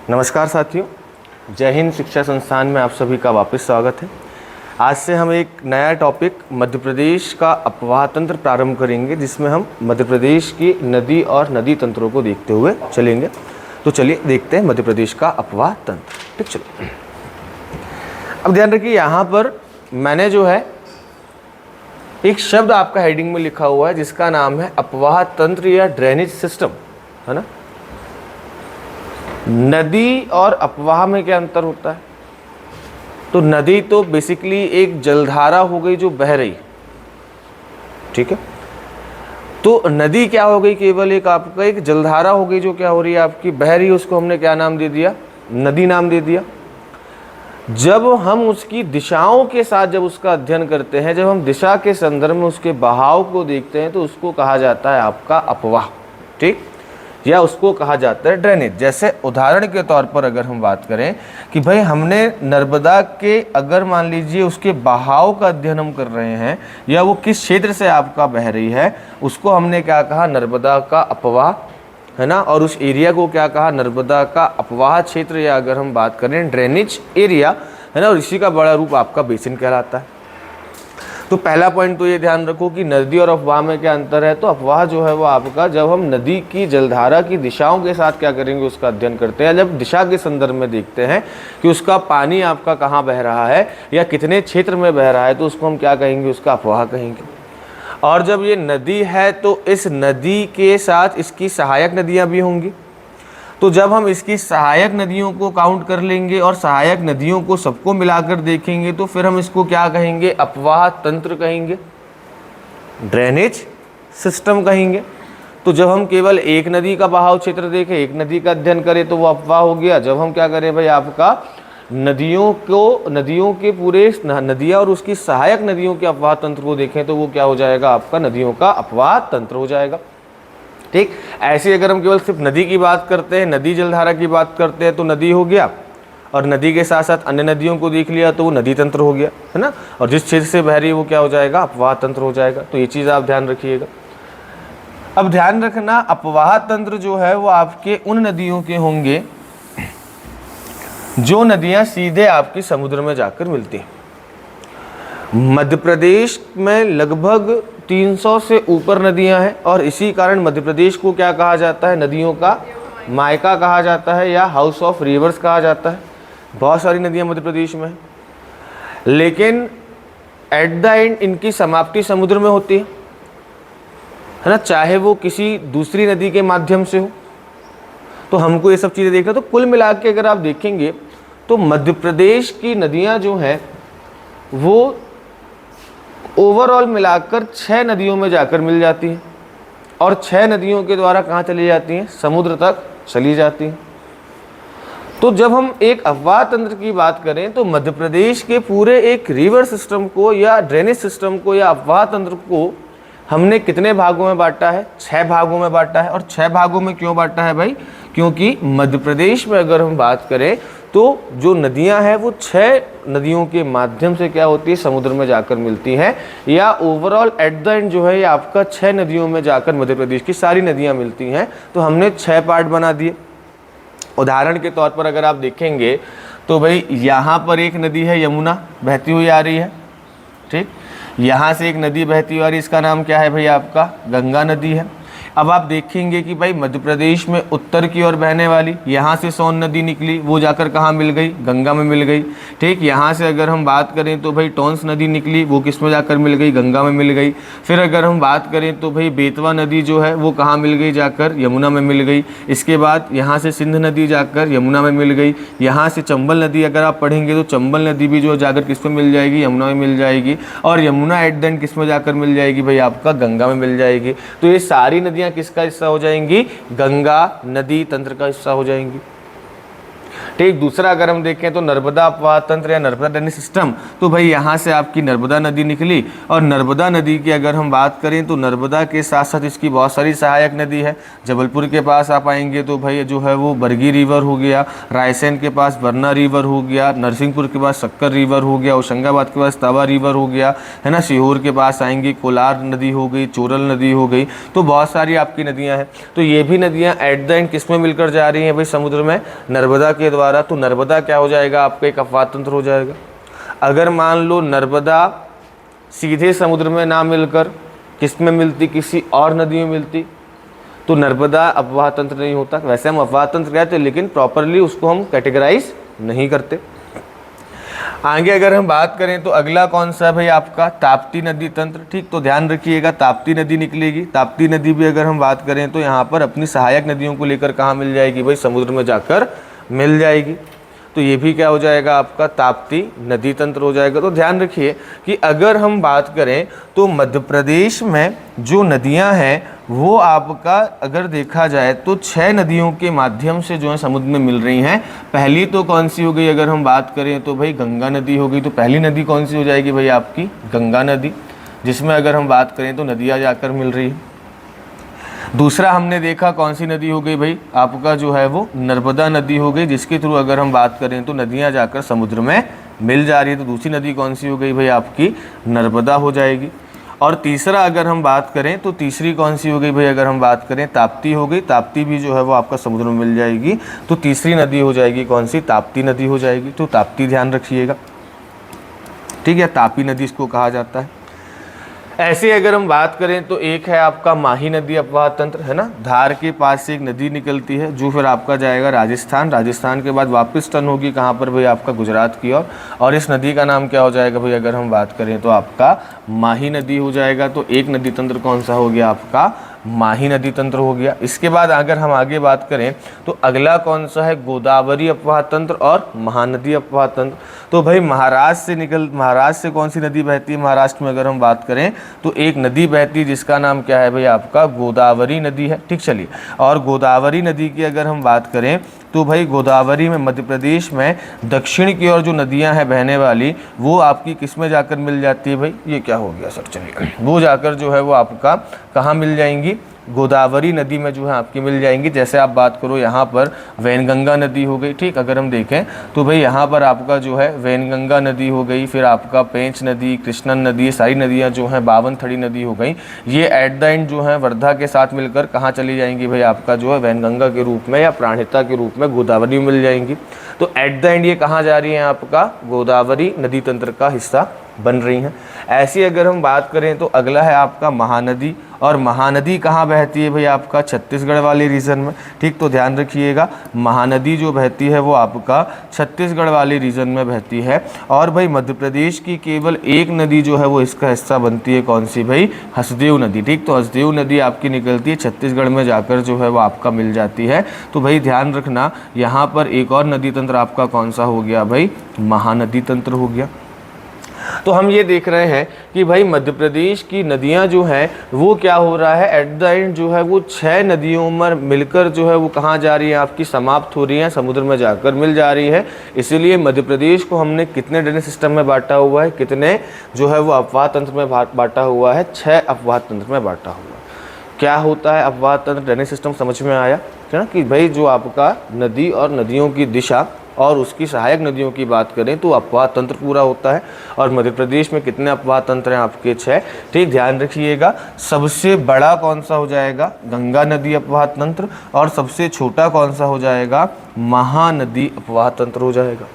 नमस्कार साथियों, जय हिंद शिक्षा संस्थान में आप सभी का वापस स्वागत है। आज से हम एक नया टॉपिक मध्य प्रदेश का अपवाह तंत्र प्रारंभ करेंगे, जिसमें हम मध्य प्रदेश की नदी और नदी तंत्रों को देखते हुए चलेंगे। तो चलिए देखते हैं मध्य प्रदेश का अपवाह तंत्र। ठीक, चलिए अब ध्यान रखिए, यहाँ पर मैंने जो है एक शब्द आपका हेडिंग में लिखा हुआ है जिसका नाम है अपवाह तंत्र या ड्रेनेज सिस्टम, है ना। नदी और अपवाह में क्या अंतर होता है? तो नदी तो बेसिकली एक जलधारा हो गई जो बह रही, ठीक है। तो नदी क्या हो गई? केवल एक आपका एक जलधारा हो गई जो क्या हो रही है, आपकी बह रही है। उसको हमने क्या नाम दे दिया? नदी नाम दे दिया। जब हम उसकी दिशाओं के साथ जब उसका अध्ययन करते हैं, जब हम दिशा के संदर्भ में उसके बहाव को देखते हैं, तो उसको कहा जाता है आपका अपवाह, ठीक, या उसको कहा जाता है ड्रेनेज। जैसे उदाहरण के तौर पर अगर हम बात करें कि भाई हमने नर्मदा के अगर मान लीजिए उसके बहाव का अध्ययन हम कर रहे हैं, या वो किस क्षेत्र से आपका बह रही है, उसको हमने क्या कहा? नर्मदा का अपवाह, है ना। और उस एरिया को क्या कहा? नर्मदा का अपवाह क्षेत्र, या अगर हम बात करें ड्रेनेज एरिया, है ना। और इसी का बड़ा रूप आपका बेसिन कहलाता है। तो पहला पॉइंट तो ये ध्यान रखो कि नदी और अपवाह में क्या अंतर है। तो अपवाह जो है वो आपका, जब हम नदी की जलधारा की दिशाओं के साथ क्या करेंगे, उसका अध्ययन करते हैं, जब दिशा के संदर्भ में देखते हैं कि उसका पानी आपका कहाँ बह रहा है या कितने क्षेत्र में बह रहा है, तो उसको हम क्या कहेंगे? उसका अपवाह कहेंगे। और जब ये नदी है तो इस नदी के साथ इसकी सहायक नदियाँ भी होंगी। तो जब हम इसकी सहायक नदियों को काउंट कर लेंगे और सहायक नदियों को सबको मिलाकर देखेंगे, तो फिर हम इसको क्या कहेंगे? अपवाह तंत्र कहेंगे, ड्रेनेज सिस्टम कहेंगे। तो जब हम केवल एक नदी का बहाव क्षेत्र देखें, एक नदी का अध्ययन करें, तो वो अपवाह हो गया। जब हम क्या करें भाई, आपका नदियों के पूरे नदियाँ और उसकी सहायक नदियों के अपवाह तंत्र को देखें, तो वो क्या हो जाएगा? आपका नदियों का अपवाह तंत्र हो जाएगा, ठीक। ऐसे अगर हम केवल सिर्फ नदी की बात करते हैं, नदी जलधारा की बात करते हैं, तो नदी हो गया, और नदी के साथ साथ अन्य नदियों को देख लिया तो वो नदी तंत्र हो गया, है ना। और जिस क्षेत्र से बह रही है वो क्या हो जाएगा? अपवाह तंत्र हो जाएगा। तो ये चीज़ आप ध्यान रखिएगा। अब ध्यान रखना, अपवाह तंत्र जो है वो आपके उन नदियों के होंगे जो नदियाँ सीधे आपकी समुद्र में जाकर मिलती हैं। मध्य प्रदेश में लगभग 300 से ऊपर नदियां हैं, और इसी कारण मध्य प्रदेश को क्या कहा जाता है? नदियों का मायका कहा जाता है, या हाउस ऑफ रिवर्स कहा जाता है। बहुत सारी नदियां मध्य प्रदेश में हैं, लेकिन एट द एंड इनकी समाप्ति समुद्र में होती है ना, चाहे वो किसी दूसरी नदी के माध्यम से हो। तो हमको ये सब चीज़ें देखना। तो कुल मिला के अगर आप देखेंगे तो मध्य प्रदेश की नदियाँ जो हैं वो ओवरऑल मिलाकर 6 नदियों में जाकर मिल जाती हैं, और 6 नदियों के द्वारा कहाँ चली जाती हैं? समुद्र तक चली जाती हैं। तो जब हम एक अपवाह तंत्र की बात करें, तो मध्य प्रदेश के पूरे एक रिवर सिस्टम को या ड्रेनेज सिस्टम को या अपवाह तंत्र को हमने कितने भागों में बांटा है? 6 भागों में बांटा है। और 6 भागों में क्यों बांटा है भाई? क्योंकि मध्य प्रदेश में अगर हम बात करें तो जो नदियां हैं वो 6 नदियों के माध्यम से क्या होती है? समुद्र में जाकर मिलती हैं, या ओवरऑल एट द एंड जो है ये आपका 6 नदियों में जाकर मध्य प्रदेश की सारी नदियां मिलती हैं। तो हमने 6 पार्ट बना दिए। उदाहरण के तौर पर अगर आप देखेंगे तो भाई यहाँ पर एक नदी है यमुना, बहती हुई आ रही है, ठीक। यहाँ से एक नदी बहती हुई आ रही है, इसका नाम क्या है भाई? आपका गंगा नदी है। अब आप देखेंगे कि भाई मध्य प्रदेश में उत्तर की ओर बहने वाली यहाँ से सोन नदी निकली, वो जाकर कहाँ मिल गई? गंगा में मिल गई, ठीक। यहाँ से अगर हम बात करें तो भाई टोंस नदी निकली, वो किस में जाकर मिल गई? गंगा में मिल गई। फिर अगर हम बात करें तो भाई बेतवा नदी जो है वो कहाँ मिल गई? जाकर यमुना में मिल गई। इसके बाद यहाँ से सिंध नदी जाकर यमुना में मिल गई। यहाँ से चंबल नदी अगर आप पढ़ेंगे तो चंबल नदी भी जो जाकर किस में मिल जाएगी? यमुना में मिल जाएगी। और यमुना एट द एंड किस में जाकर मिल जाएगी भाई? आपका गंगा में मिल जाएगी। तो ये सारी नदियाँ किसका हिस्सा हो जाएंगी? गंगा नदी तंत्र का हिस्सा हो जाएंगी। ठीक। दूसरा अगर हम देखें तो नर्मदा अपवाह तंत्र या नर्मदा ड्रेनेज सिस्टम, तो भाई यहाँ से आपकी नर्मदा नदी निकली, और नर्मदा नदी की अगर हम बात करें तो नर्मदा के साथ साथ इसकी बहुत सारी सहायक नदी है। जबलपुर के पास आप आएंगे तो भाई जो है वो बरगी रिवर हो गया, रायसेन के पास बरना रिवर हो गया, नरसिंहपुर के पास शक्कर रिवर हो गया, होशंगाबाद के पास तवा रिवर हो गया, है ना। सीहोर के पास आएंगे कोलार नदी हो गई, चोरल नदी हो गई, तो बहुत सारी आपकी नदियाँ हैं। तो ये भी नदियाँ एट द एंड किस में मिलकर जा रही हैं भाई, समुद्र में, नर्मदा के द्वारा। तो नर्मदा क्या हो जाएगा, आपका एक अपवाह तंत्र हो जाएगा। अगर मान लो नर्मदा सीधे समुद्र में ना मिलकर किस में मिलती, किसी और नदी में मिलती, तो नर्मदा अपवाह तंत्र नहीं होता। वैसे हम अपवाह तंत्र कहते हैं, लेकिन प्रॉपरली उसको हम कैटेगराइज नहीं करते। आगे अगर हम बात करें तो अगला कौन सा है भाई, आपका ताप्ती नदी तंत्र। ठीक, तो ध्यान रखिएगा, ताप्ती नदी निकलेगी। ताप्ती नदी भी अगर हम बात करें तो यहाँ पर अपनी सहायक नदियों को लेकर कहाँ मिल जाएगी भाई, समुद्र में जाकर मिल जाएगी। तो ये भी क्या हो जाएगा, आपका ताप्ती नदी तंत्र हो जाएगा। तो ध्यान रखिए कि अगर हम बात करें तो मध्य प्रदेश में जो नदियां हैं वो आपका अगर देखा जाए तो 6 नदियों के माध्यम से जो है समुद्र में मिल रही हैं। पहली तो कौन सी हो गई, अगर हम बात करें तो भाई गंगा नदी हो गई। तो पहली नदी कौन सी हो जाएगी भाई, आपकी गंगा नदी, जिसमें अगर हम बात करें तो नदियाँ जाकर मिल रही है। दूसरा हमने देखा कौन सी नदी हो गई भाई, आपका जो है वो नर्मदा नदी हो गई, जिसके थ्रू अगर हम बात करें तो नदियां जाकर समुद्र में मिल जा रही है। तो दूसरी नदी कौन सी हो गई भाई, आपकी नर्मदा हो जाएगी। और तीसरा अगर हम बात करें तो तीसरी कौन सी हो गई भाई, अगर हम बात करें ताप्ती हो गई। ताप्ती भी जो है वो आपका समुद्र में मिल जाएगी। तो तीसरी नदी हो जाएगी कौन सी, ताप्ती नदी हो जाएगी। तो ताप्ती ध्यान रखिएगा, ठीक है, तापी नदी इसको कहा जाता है। ऐसे अगर हम बात करें तो एक है आपका माही नदी अपवाह तंत्र, है ना। धार के पास से एक नदी निकलती है जो फिर आपका जाएगा राजस्थान, राजस्थान के बाद वापस टर्न होगी कहाँ पर भाई, आपका गुजरात की ओर। और इस नदी का नाम क्या हो जाएगा भाई, अगर हम बात करें तो आपका माही नदी हो जाएगा। तो एक नदी तंत्र कौन सा हो गया, आपका माही नदी तंत्र हो गया। इसके बाद अगर हम आगे बात करें तो अगला कौन सा है, गोदावरी अपवाह तंत्र और महानदी अपवाह तंत्र। तो भाई महाराष्ट्र से कौन सी नदी बहती है, महाराष्ट्र में अगर हम बात करें तो एक नदी बहती है जिसका नाम क्या है भाई, आपका गोदावरी नदी है। ठीक, चलिए। और गोदावरी नदी की अगर हम बात करें तो भाई गोदावरी में मध्य प्रदेश में दक्षिण की ओर जो नदियां हैं बहने वाली, वो आपकी किस में जाकर मिल जाती है भाई, ये क्या हो गया सर, चलिए, वो जाकर जो है वो आपका कहाँ मिल जाएंगी, गोदावरी नदी में जो है आपकी मिल जाएंगी। जैसे आप बात करो यहाँ पर वैनगंगा नदी हो गई। ठीक, अगर हम देखें तो भाई यहाँ पर आपका जो है वैनगंगा नदी हो गई, फिर आपका पेंच नदी, कृष्णन नदी, सारी नदियाँ जो हैं, बावनथड़ी नदी हो गई, ये एट द एंड जो है वर्धा के साथ मिलकर कहाँ चली जाएंगी भाई, आपका जो है वैनगंगा के रूप में या प्राणहिता के रूप में गोदावरी में मिल जाएंगी। तो एट द एंड ये कहाँ जा रही है, आपका गोदावरी नदी तंत्र का हिस्सा बन रही हैं। ऐसी अगर हम बात करें तो अगला है आपका महानदी। और महानदी कहाँ बहती है भाई, आपका छत्तीसगढ़ वाले रीजन में। ठीक, तो ध्यान रखिएगा, महानदी जो बहती है वो आपका छत्तीसगढ़ वाले रीजन में बहती है। और भाई मध्य प्रदेश की केवल एक नदी जो है वो इसका हिस्सा बनती है, कौन सी भाई, हसदेव नदी। ठीक, तो हसदेव नदी आपकी निकलती है छत्तीसगढ़ में जाकर जो है वो आपका मिल जाती है। तो भाई ध्यान रखना, यहाँ पर एक और नदी तंत्र आपका कौन सा हो गया भाई, महानदी तंत्र हो गया। तो हम ये देख रहे हैं कि भाई मध्य प्रदेश की नदियां जो हैं वो क्या हो रहा है, एट द एंड जो है वो 6 नदियों में मिलकर जो है वो कहाँ जा रही है, आपकी समाप्त हो रही है, समुद्र में जाकर मिल जा रही है। इसीलिए मध्य प्रदेश को हमने कितने ड्रेनेज सिस्टम में बांटा हुआ है, कितने जो है वो अपवाह तंत्र में बांटा हुआ है, 6 अपवाह तंत्र में बांटा हुआ है। क्या होता है अपवाह तंत्र, ड्रेनेज सिस्टम समझ में आया है ना, कि भाई जो आपका नदी और नदियों की दिशा और उसकी सहायक नदियों की बात करें तो अपवाह तंत्र पूरा होता है। और मध्य प्रदेश में कितने अपवाह तंत्र हैं, आपके 6। ठीक, ध्यान रखिएगा, सबसे बड़ा कौन सा हो जाएगा, गंगा नदी अपवाह तंत्र, और सबसे छोटा कौन सा हो जाएगा, महानदी अपवाह तंत्र हो जाएगा।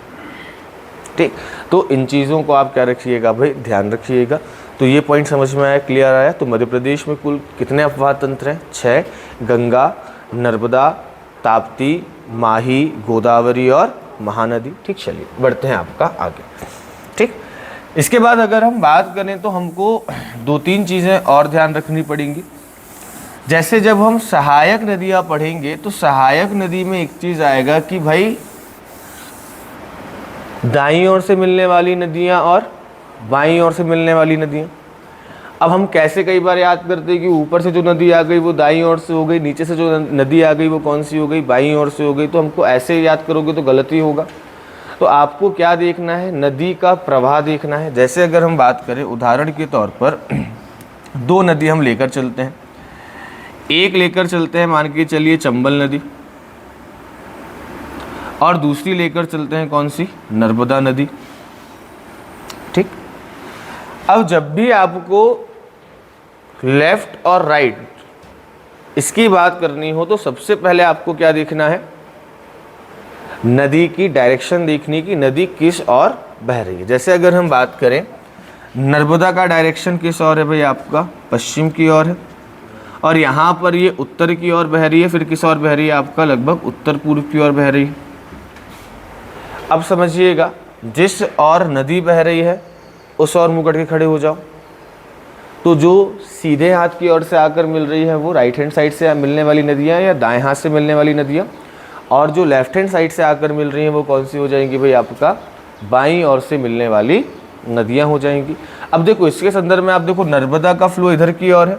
ठीक, तो इन चीज़ों को आप क्या रखिएगा भाई, ध्यान रखिएगा। तो ये पॉइंट समझ में आया, क्लियर आया। तो मध्य प्रदेश में कुल कितने अपवाह तंत्र हैं, 6, गंगा, नर्मदा, ताप्ती, माही, गोदावरी और महानदी। ठीक, चलिए बढ़ते हैं आपका आगे। ठीक, इसके बाद अगर हम बात करें तो हमको 2-3 चीज़ें और ध्यान रखनी पड़ेंगी। जैसे जब हम सहायक नदियाँ पढ़ेंगे तो सहायक नदी में एक चीज़ आएगा कि भाई दाईं ओर से मिलने वाली नदियाँ और बाईं ओर से मिलने वाली नदियाँ। अब हम कैसे कई बार याद करते हैं कि ऊपर से जो नदी आ गई वो दाईं ओर से हो गई, नीचे से जो नदी आ गई वो कौन सी हो गई, बाईं ओर से हो गई। तो हमको ऐसे याद करोगे तो गलत ही होगा। तो आपको क्या देखना है, नदी का प्रवाह देखना है। जैसे अगर हम बात करें उदाहरण के तौर पर दो नदी हम लेकर चलते हैं, एक लेकर चलते हैं मान के चलिए चंबल नदी, और दूसरी लेकर चलते हैं कौन सी, नर्मदा नदी। ठीक, अब जब भी आपको लेफ्ट और राइट इसकी बात करनी हो तो सबसे पहले आपको क्या देखना है, नदी की डायरेक्शन देखनी कि नदी किस ओर बह रही है। जैसे अगर हम बात करें नर्मदा का डायरेक्शन किस ओर है भाई, आपका पश्चिम की ओर है, और यहाँ पर ये उत्तर की ओर बह रही है, फिर किस ओर बह रही है, आपका लगभग उत्तर पूर्व की ओर बह रही है। अब समझिएगा, जिस ओर नदी बह रही है उस ओर मुंह करके खड़े हो जाओ। तो जो सीधे हाथ की ओर से आकर मिल रही है वो राइट हैंड साइड से मिलने वाली नदियाँ या दाएं हाथ से मिलने वाली नदियाँ, और जो लेफ्ट हैंड साइड से आकर मिल रही हैं वो कौन सी हो जाएंगी भाई, आपका बाईं ओर से मिलने वाली नदियाँ हो जाएंगी। अब देखो इसके संदर्भ में आप देखो नर्मदा का फ्लो इधर की ओर है,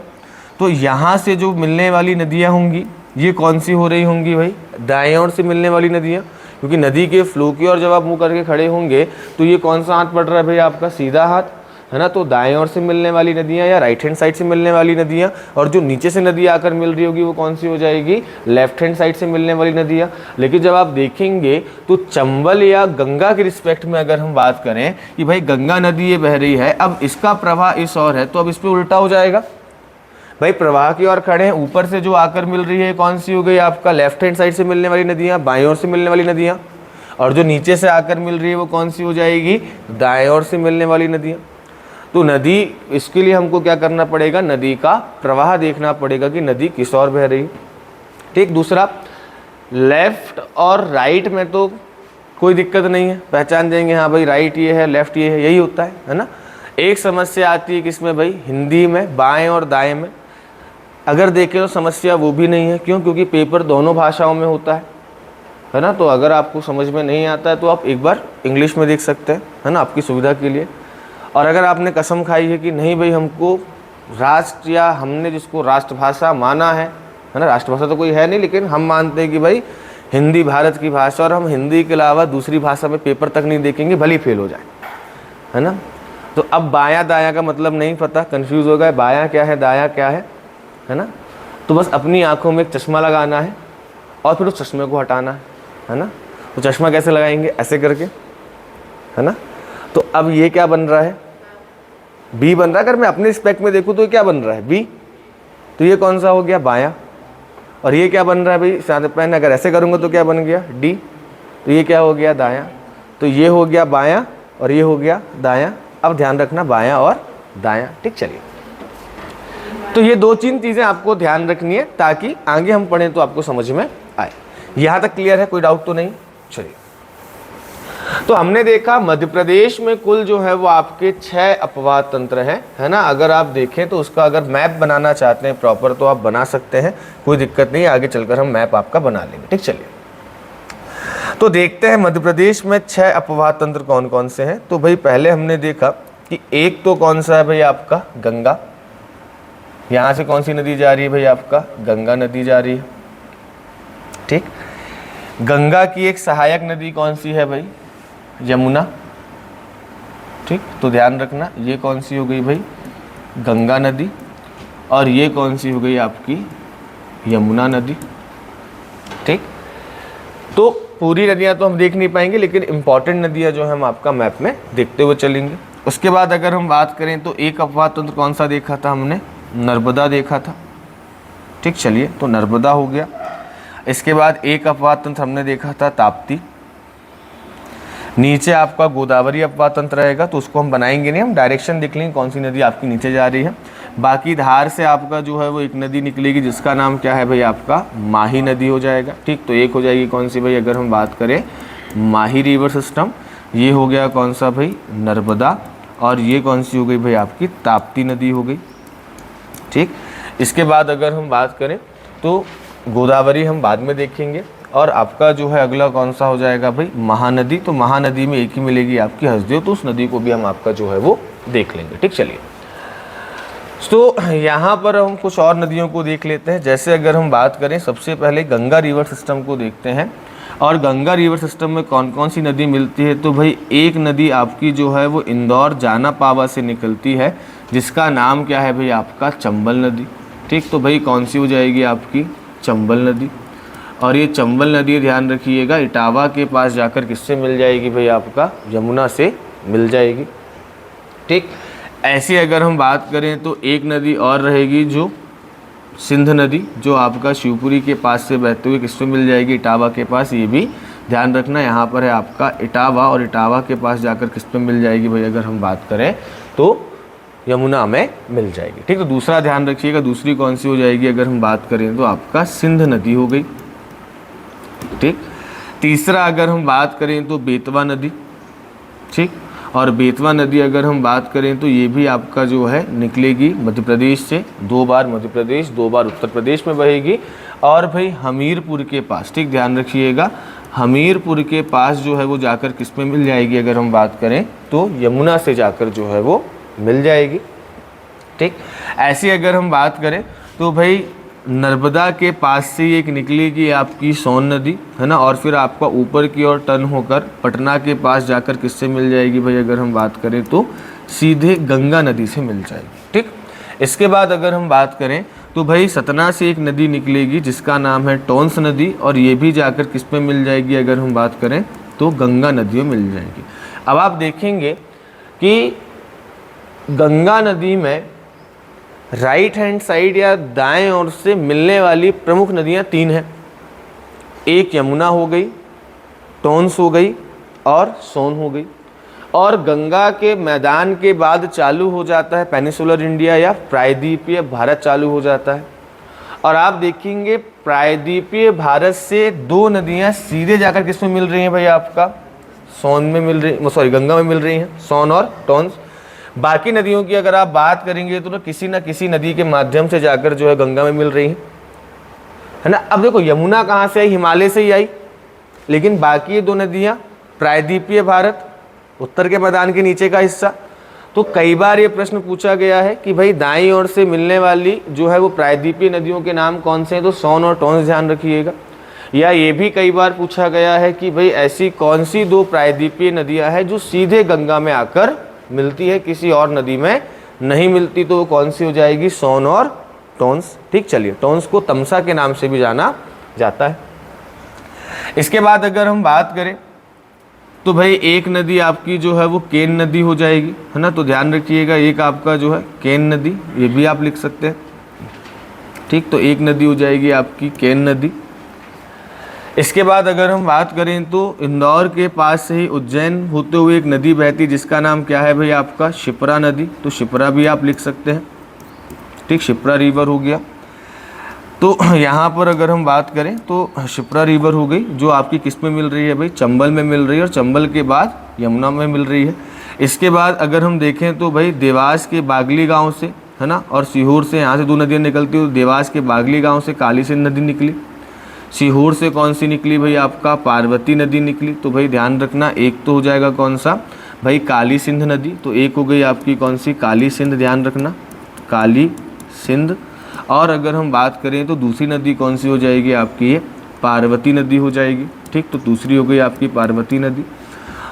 तो यहाँ से जो मिलने वाली नदियाँ होंगी ये कौन सी हो रही होंगी भाई, दाएं ओर से मिलने वाली नदियाँ। क्योंकि नदी के फ्लो की ओर जब आप मुँह करके खड़े होंगे तो ये कौन सा हाथ पड़ रहा है भाई, आपका सीधा हाथ है ना। तो दाएं ओर से मिलने वाली नदियाँ या राइट हैंड साइड से मिलने वाली नदियाँ, और जो नीचे से नदी आकर मिल रही होगी वो कौन सी हो जाएगी, लेफ्ट हैंड साइड से मिलने वाली नदियाँ। लेकिन जब आप देखेंगे तो चंबल या गंगा के रिस्पेक्ट में अगर हम बात करें कि भाई गंगा नदी ये बह रही है, अब इसका प्रवाह इस ओर है, तो अब इस पर उल्टा हो जाएगा भाई। प्रवाह की ओर खड़े हैं, ऊपर से जो आकर मिल रही है कौन सी हो गई, आपका लेफ्ट हैंड साइड से मिलने वाली नदियाँ, बाईं ओर से मिलने वाली नदियाँ, और जो नीचे से आकर मिल रही है वो कौन सी हो जाएगी, दाएं ओर से मिलने वाली नदियाँ। तो नदी, इसके लिए हमको क्या करना पड़ेगा, नदी का प्रवाह देखना पड़ेगा कि नदी किस ओर बह रही। ठीक, दूसरा लेफ्ट और राइट में तो कोई दिक्कत नहीं है, पहचान देंगे हाँ भाई राइट ये है लेफ्ट ये है, यही होता है ना। एक समस्या आती है किसमें भाई, हिंदी में बाएं और दाएं में। अगर देखें तो समस्या वो भी नहीं है, क्यों, क्योंकि पेपर दोनों भाषाओं में होता है ना। तो अगर आपको समझ में नहीं आता है तो आप एक बार इंग्लिश में देख सकते हैं, है ना, आपकी सुविधा के लिए। और अगर आपने कसम खाई है कि नहीं भाई हमको राष्ट्र, या हमने जिसको राष्ट्रभाषा माना है ना, राष्ट्रभाषा तो कोई है नहीं लेकिन हम मानते हैं कि भाई हिंदी भारत की भाषा, और हम हिंदी के अलावा दूसरी भाषा में पेपर तक नहीं देखेंगे भले ही फेल हो जाए, है ना। तो अब बायां दायां का मतलब नहीं पता, कंफ्यूज हो गए, बायां क्या है दायां क्या है ना। तो बस अपनी आंखों में एक चश्मा लगाना है और फिर उस चश्मे को हटाना है ना। तो चश्मा कैसे लगाएंगे, ऐसे करके, है ना। तो अब ये क्या बन रहा है, बी बन रहा है। अगर मैं अपने स्पेक्ट में देखूँ तो ये क्या बन रहा है, बी। तो ये कौन सा हो गया, बायां। और ये क्या बन रहा है भाई, साथ पेन अगर ऐसे करूँगा तो क्या बन गया, डी। तो ये क्या हो गया, दायां। तो ये हो गया बायां और ये हो गया दायां। अब ध्यान रखना बायां और दायां। ठीक, चलिए। तो ये दो तीन चीज़ें आपको ध्यान रखनी है ताकि आगे हम पढ़ें तो आपको समझ में आए। यहाँ तक क्लियर है, कोई डाउट तो नहीं। चलिए, तो हमने देखा मध्य प्रदेश में कुल जो है वो आपके 6 अपवाद तंत्र हैं, है ना। अगर आप देखें तो उसका अगर मैप बनाना चाहते हैं प्रॉपर तो आप बना सकते हैं, कोई दिक्कत नहीं, आगे चलकर हम मैप आपका बना लेंगे। ठीक, चलिए तो देखते हैं मध्य प्रदेश में 6 अपवाद तंत्र कौन कौन से हैं। तो भाई पहले हमने देखा कि एक तो कौन सा है भाई, आपका गंगा। यहाँ से कौन सी नदी जा रही है भाई, आपका गंगा नदी जा रही है। ठीक, गंगा की एक सहायक नदी कौन सी है भाई, यमुना। ठीक, तो ध्यान रखना ये कौन सी हो गई भाई, गंगा नदी, और ये कौन सी हो गई आपकी, यमुना नदी। ठीक, तो पूरी नदियाँ तो हम देख नहीं पाएंगे लेकिन इंपॉर्टेंट नदियाँ जो है हम आपका मैप में देखते हुए चलेंगे। उसके बाद अगर हम बात करें तो एक अपवाद तंत्र कौन सा देखा था हमने, नर्मदा देखा था। ठीक, चलिए तो नर्मदा हो गया। इसके बाद एक अपवाद तंत्र हमने देखा था ताप्ती। नीचे आपका गोदावरी अपवाद तंत्र रहेगा, तो उसको हम बनाएंगे नहीं, हम डायरेक्शन देख लेंगे कौन सी नदी आपकी नीचे जा रही है। बाकी धार से आपका जो है वो एक नदी निकलेगी जिसका नाम क्या है भाई, आपका माही नदी हो जाएगा। ठीक, तो एक हो जाएगी कौन सी भाई, अगर हम बात करें माही रिवर सिस्टम। ये हो गया कौन सा भाई, नर्मदा, और ये कौन सी हो गई भाई, आपकी ताप्ती नदी हो गई। ठीक, इसके बाद अगर हम बात करें तो गोदावरी हम बाद में देखेंगे, और आपका जो है अगला कौन सा हो जाएगा भाई, महानदी। तो महानदी में एक ही मिलेगी आपकी हसदेव, तो उस नदी को भी हम आपका जो है वो देख लेंगे। ठीक, चलिए तो यहाँ पर हम कुछ और नदियों को देख लेते हैं। जैसे अगर हम बात करें, सबसे पहले गंगा रिवर सिस्टम को देखते हैं। और गंगा रिवर सिस्टम में कौन कौन सी नदी मिलती है, तो भाई एक नदी आपकी जो है वो इंदौर जानापावा से निकलती है, जिसका नाम क्या है भाई आपका, चंबल नदी। ठीक, तो भाई कौन सी हो जाएगी आपकी, चंबल नदी। और ये चंबल नदी ध्यान रखिएगा इटावा के पास जाकर किससे मिल जाएगी भाई आपका, यमुना से मिल जाएगी। ठीक, ऐसी अगर हम बात करें तो एक नदी और रहेगी जो सिंध नदी, जो आपका शिवपुरी के पास से बहते हुए किससे मिल जाएगी, इटावा के पास। ये भी ध्यान रखना, यहाँ पर है आपका इटावा, और इटावा के पास जाकर किस पे मिल जाएगी भाई अगर हम बात करें तो यमुना में मिल जाएगी। ठीक, तो दूसरा ध्यान रखिएगा, दूसरी कौन सी हो जाएगी अगर हम बात करें तो आपका सिंध नदी हो गई। ठीक, तीसरा अगर हम बात करें तो बेतवा नदी। ठीक, और बेतवा नदी अगर हम बात करें तो ये भी आपका जो है निकलेगी मध्य प्रदेश से, 2 बार मध्य प्रदेश 2 बार उत्तर प्रदेश में बहेगी। और भाई हमीरपुर के पास, ठीक ध्यान रखिएगा, हमीरपुर के पास जो है वो जाकर किस में मिल जाएगी अगर हम बात करें तो यमुना से जाकर जो है वो मिल जाएगी। ठीक, ऐसी अगर हम बात करें तो भाई नर्मदा के पास से एक निकलेगी आपकी सोन नदी, है ना, और फिर आपका ऊपर की ओर टर्न होकर पटना के पास जाकर किससे मिल जाएगी भाई अगर हम बात करें तो सीधे गंगा नदी से मिल जाएगी। ठीक, इसके बाद अगर हम बात करें तो भाई सतना से एक नदी निकलेगी जिसका नाम है टोंस नदी, और ये भी जाकर किस में मिल जाएगी अगर हम बात करें तो गंगा नदी में मिल जाएगी। अब आप देखेंगे कि गंगा नदी में राइट हैंड साइड या दाएं ओर से मिलने वाली प्रमुख नदियां 3 हैं। एक यमुना हो गई, टोंस हो गई और सोन हो गई। और गंगा के मैदान के बाद चालू हो जाता है पेनिसुलर इंडिया या प्रायद्वीपीय भारत चालू हो जाता है। और आप देखेंगे प्रायद्वीपीय भारत से 2 नदियां सीधे जाकर किस में मिल रही हैं भाई आपका, सोन में मिल रही, सॉरी गंगा में मिल रही हैं, सोन और टोंस। बाकी नदियों की अगर आप बात करेंगे तो ना किसी नदी के माध्यम से जाकर जो है गंगा में मिल रही है ना। अब देखो यमुना कहाँ से आई, हिमालय से ही आई, लेकिन बाकी ये 2 नदियाँ प्रायद्वीपीय भारत, उत्तर के मैदान के नीचे का हिस्सा। तो कई बार ये प्रश्न पूछा गया है कि भाई दाईं ओर से मिलने वाली जो है वो प्रायद्वीपीय नदियों के नाम कौन से हैं, तो सोन और टोंस ध्यान रखिएगा। या ये भी कई बार पूछा गया है कि भाई ऐसी कौन सी 2 प्रायद्वीपीय नदियाँ हैं जो सीधे गंगा में आकर मिलती है, किसी और नदी में नहीं मिलती, तो वो कौन सी हो जाएगी, सोन और टोंस। ठीक, चलिए, टोंस को तमसा के नाम से भी जाना जाता है। इसके बाद अगर हम बात करें तो भाई एक नदी आपकी जो है वो केन नदी हो जाएगी, है ना। तो ध्यान रखिएगा, एक आपका जो है केन नदी, ये भी आप लिख सकते हैं। ठीक, तो एक नदी हो जाएगी आपकी केन नदी। इसके बाद अगर हम बात करें तो इंदौर के पास से ही उज्जैन होते हुए एक नदी बहती जिसका नाम क्या है भाई आपका, शिप्रा नदी। तो शिप्रा भी आप लिख सकते हैं। ठीक, शिप्रा रिवर हो गया। तो यहाँ पर अगर हम बात करें तो शिप्रा रिवर हो गई, जो आपकी किस में मिल रही है भाई, चंबल में मिल रही है, और चंबल के बाद यमुना में मिल रही है। इसके बाद अगर हम देखें तो भाई देवास के बागली गाँव से, है ना, और सीहोर से, यहाँ से 2 नदियाँ निकलती हैं। देवास के बागली गाँव से काली सिंध नदी निकली। सीहोर से कौन सी निकली भाई आपका, पार्वती नदी निकली। तो भाई ध्यान रखना, एक तो हो जाएगा कौन सा भाई, काली सिंध नदी। तो एक हो गई आपकी कौन सी, काली सिंध, ध्यान रखना, काली सिंध। और अगर हम बात करें तो दूसरी नदी कौन सी हो जाएगी आपकी, ये पार्वती नदी हो जाएगी। ठीक, तो दूसरी हो गई आपकी पार्वती नदी।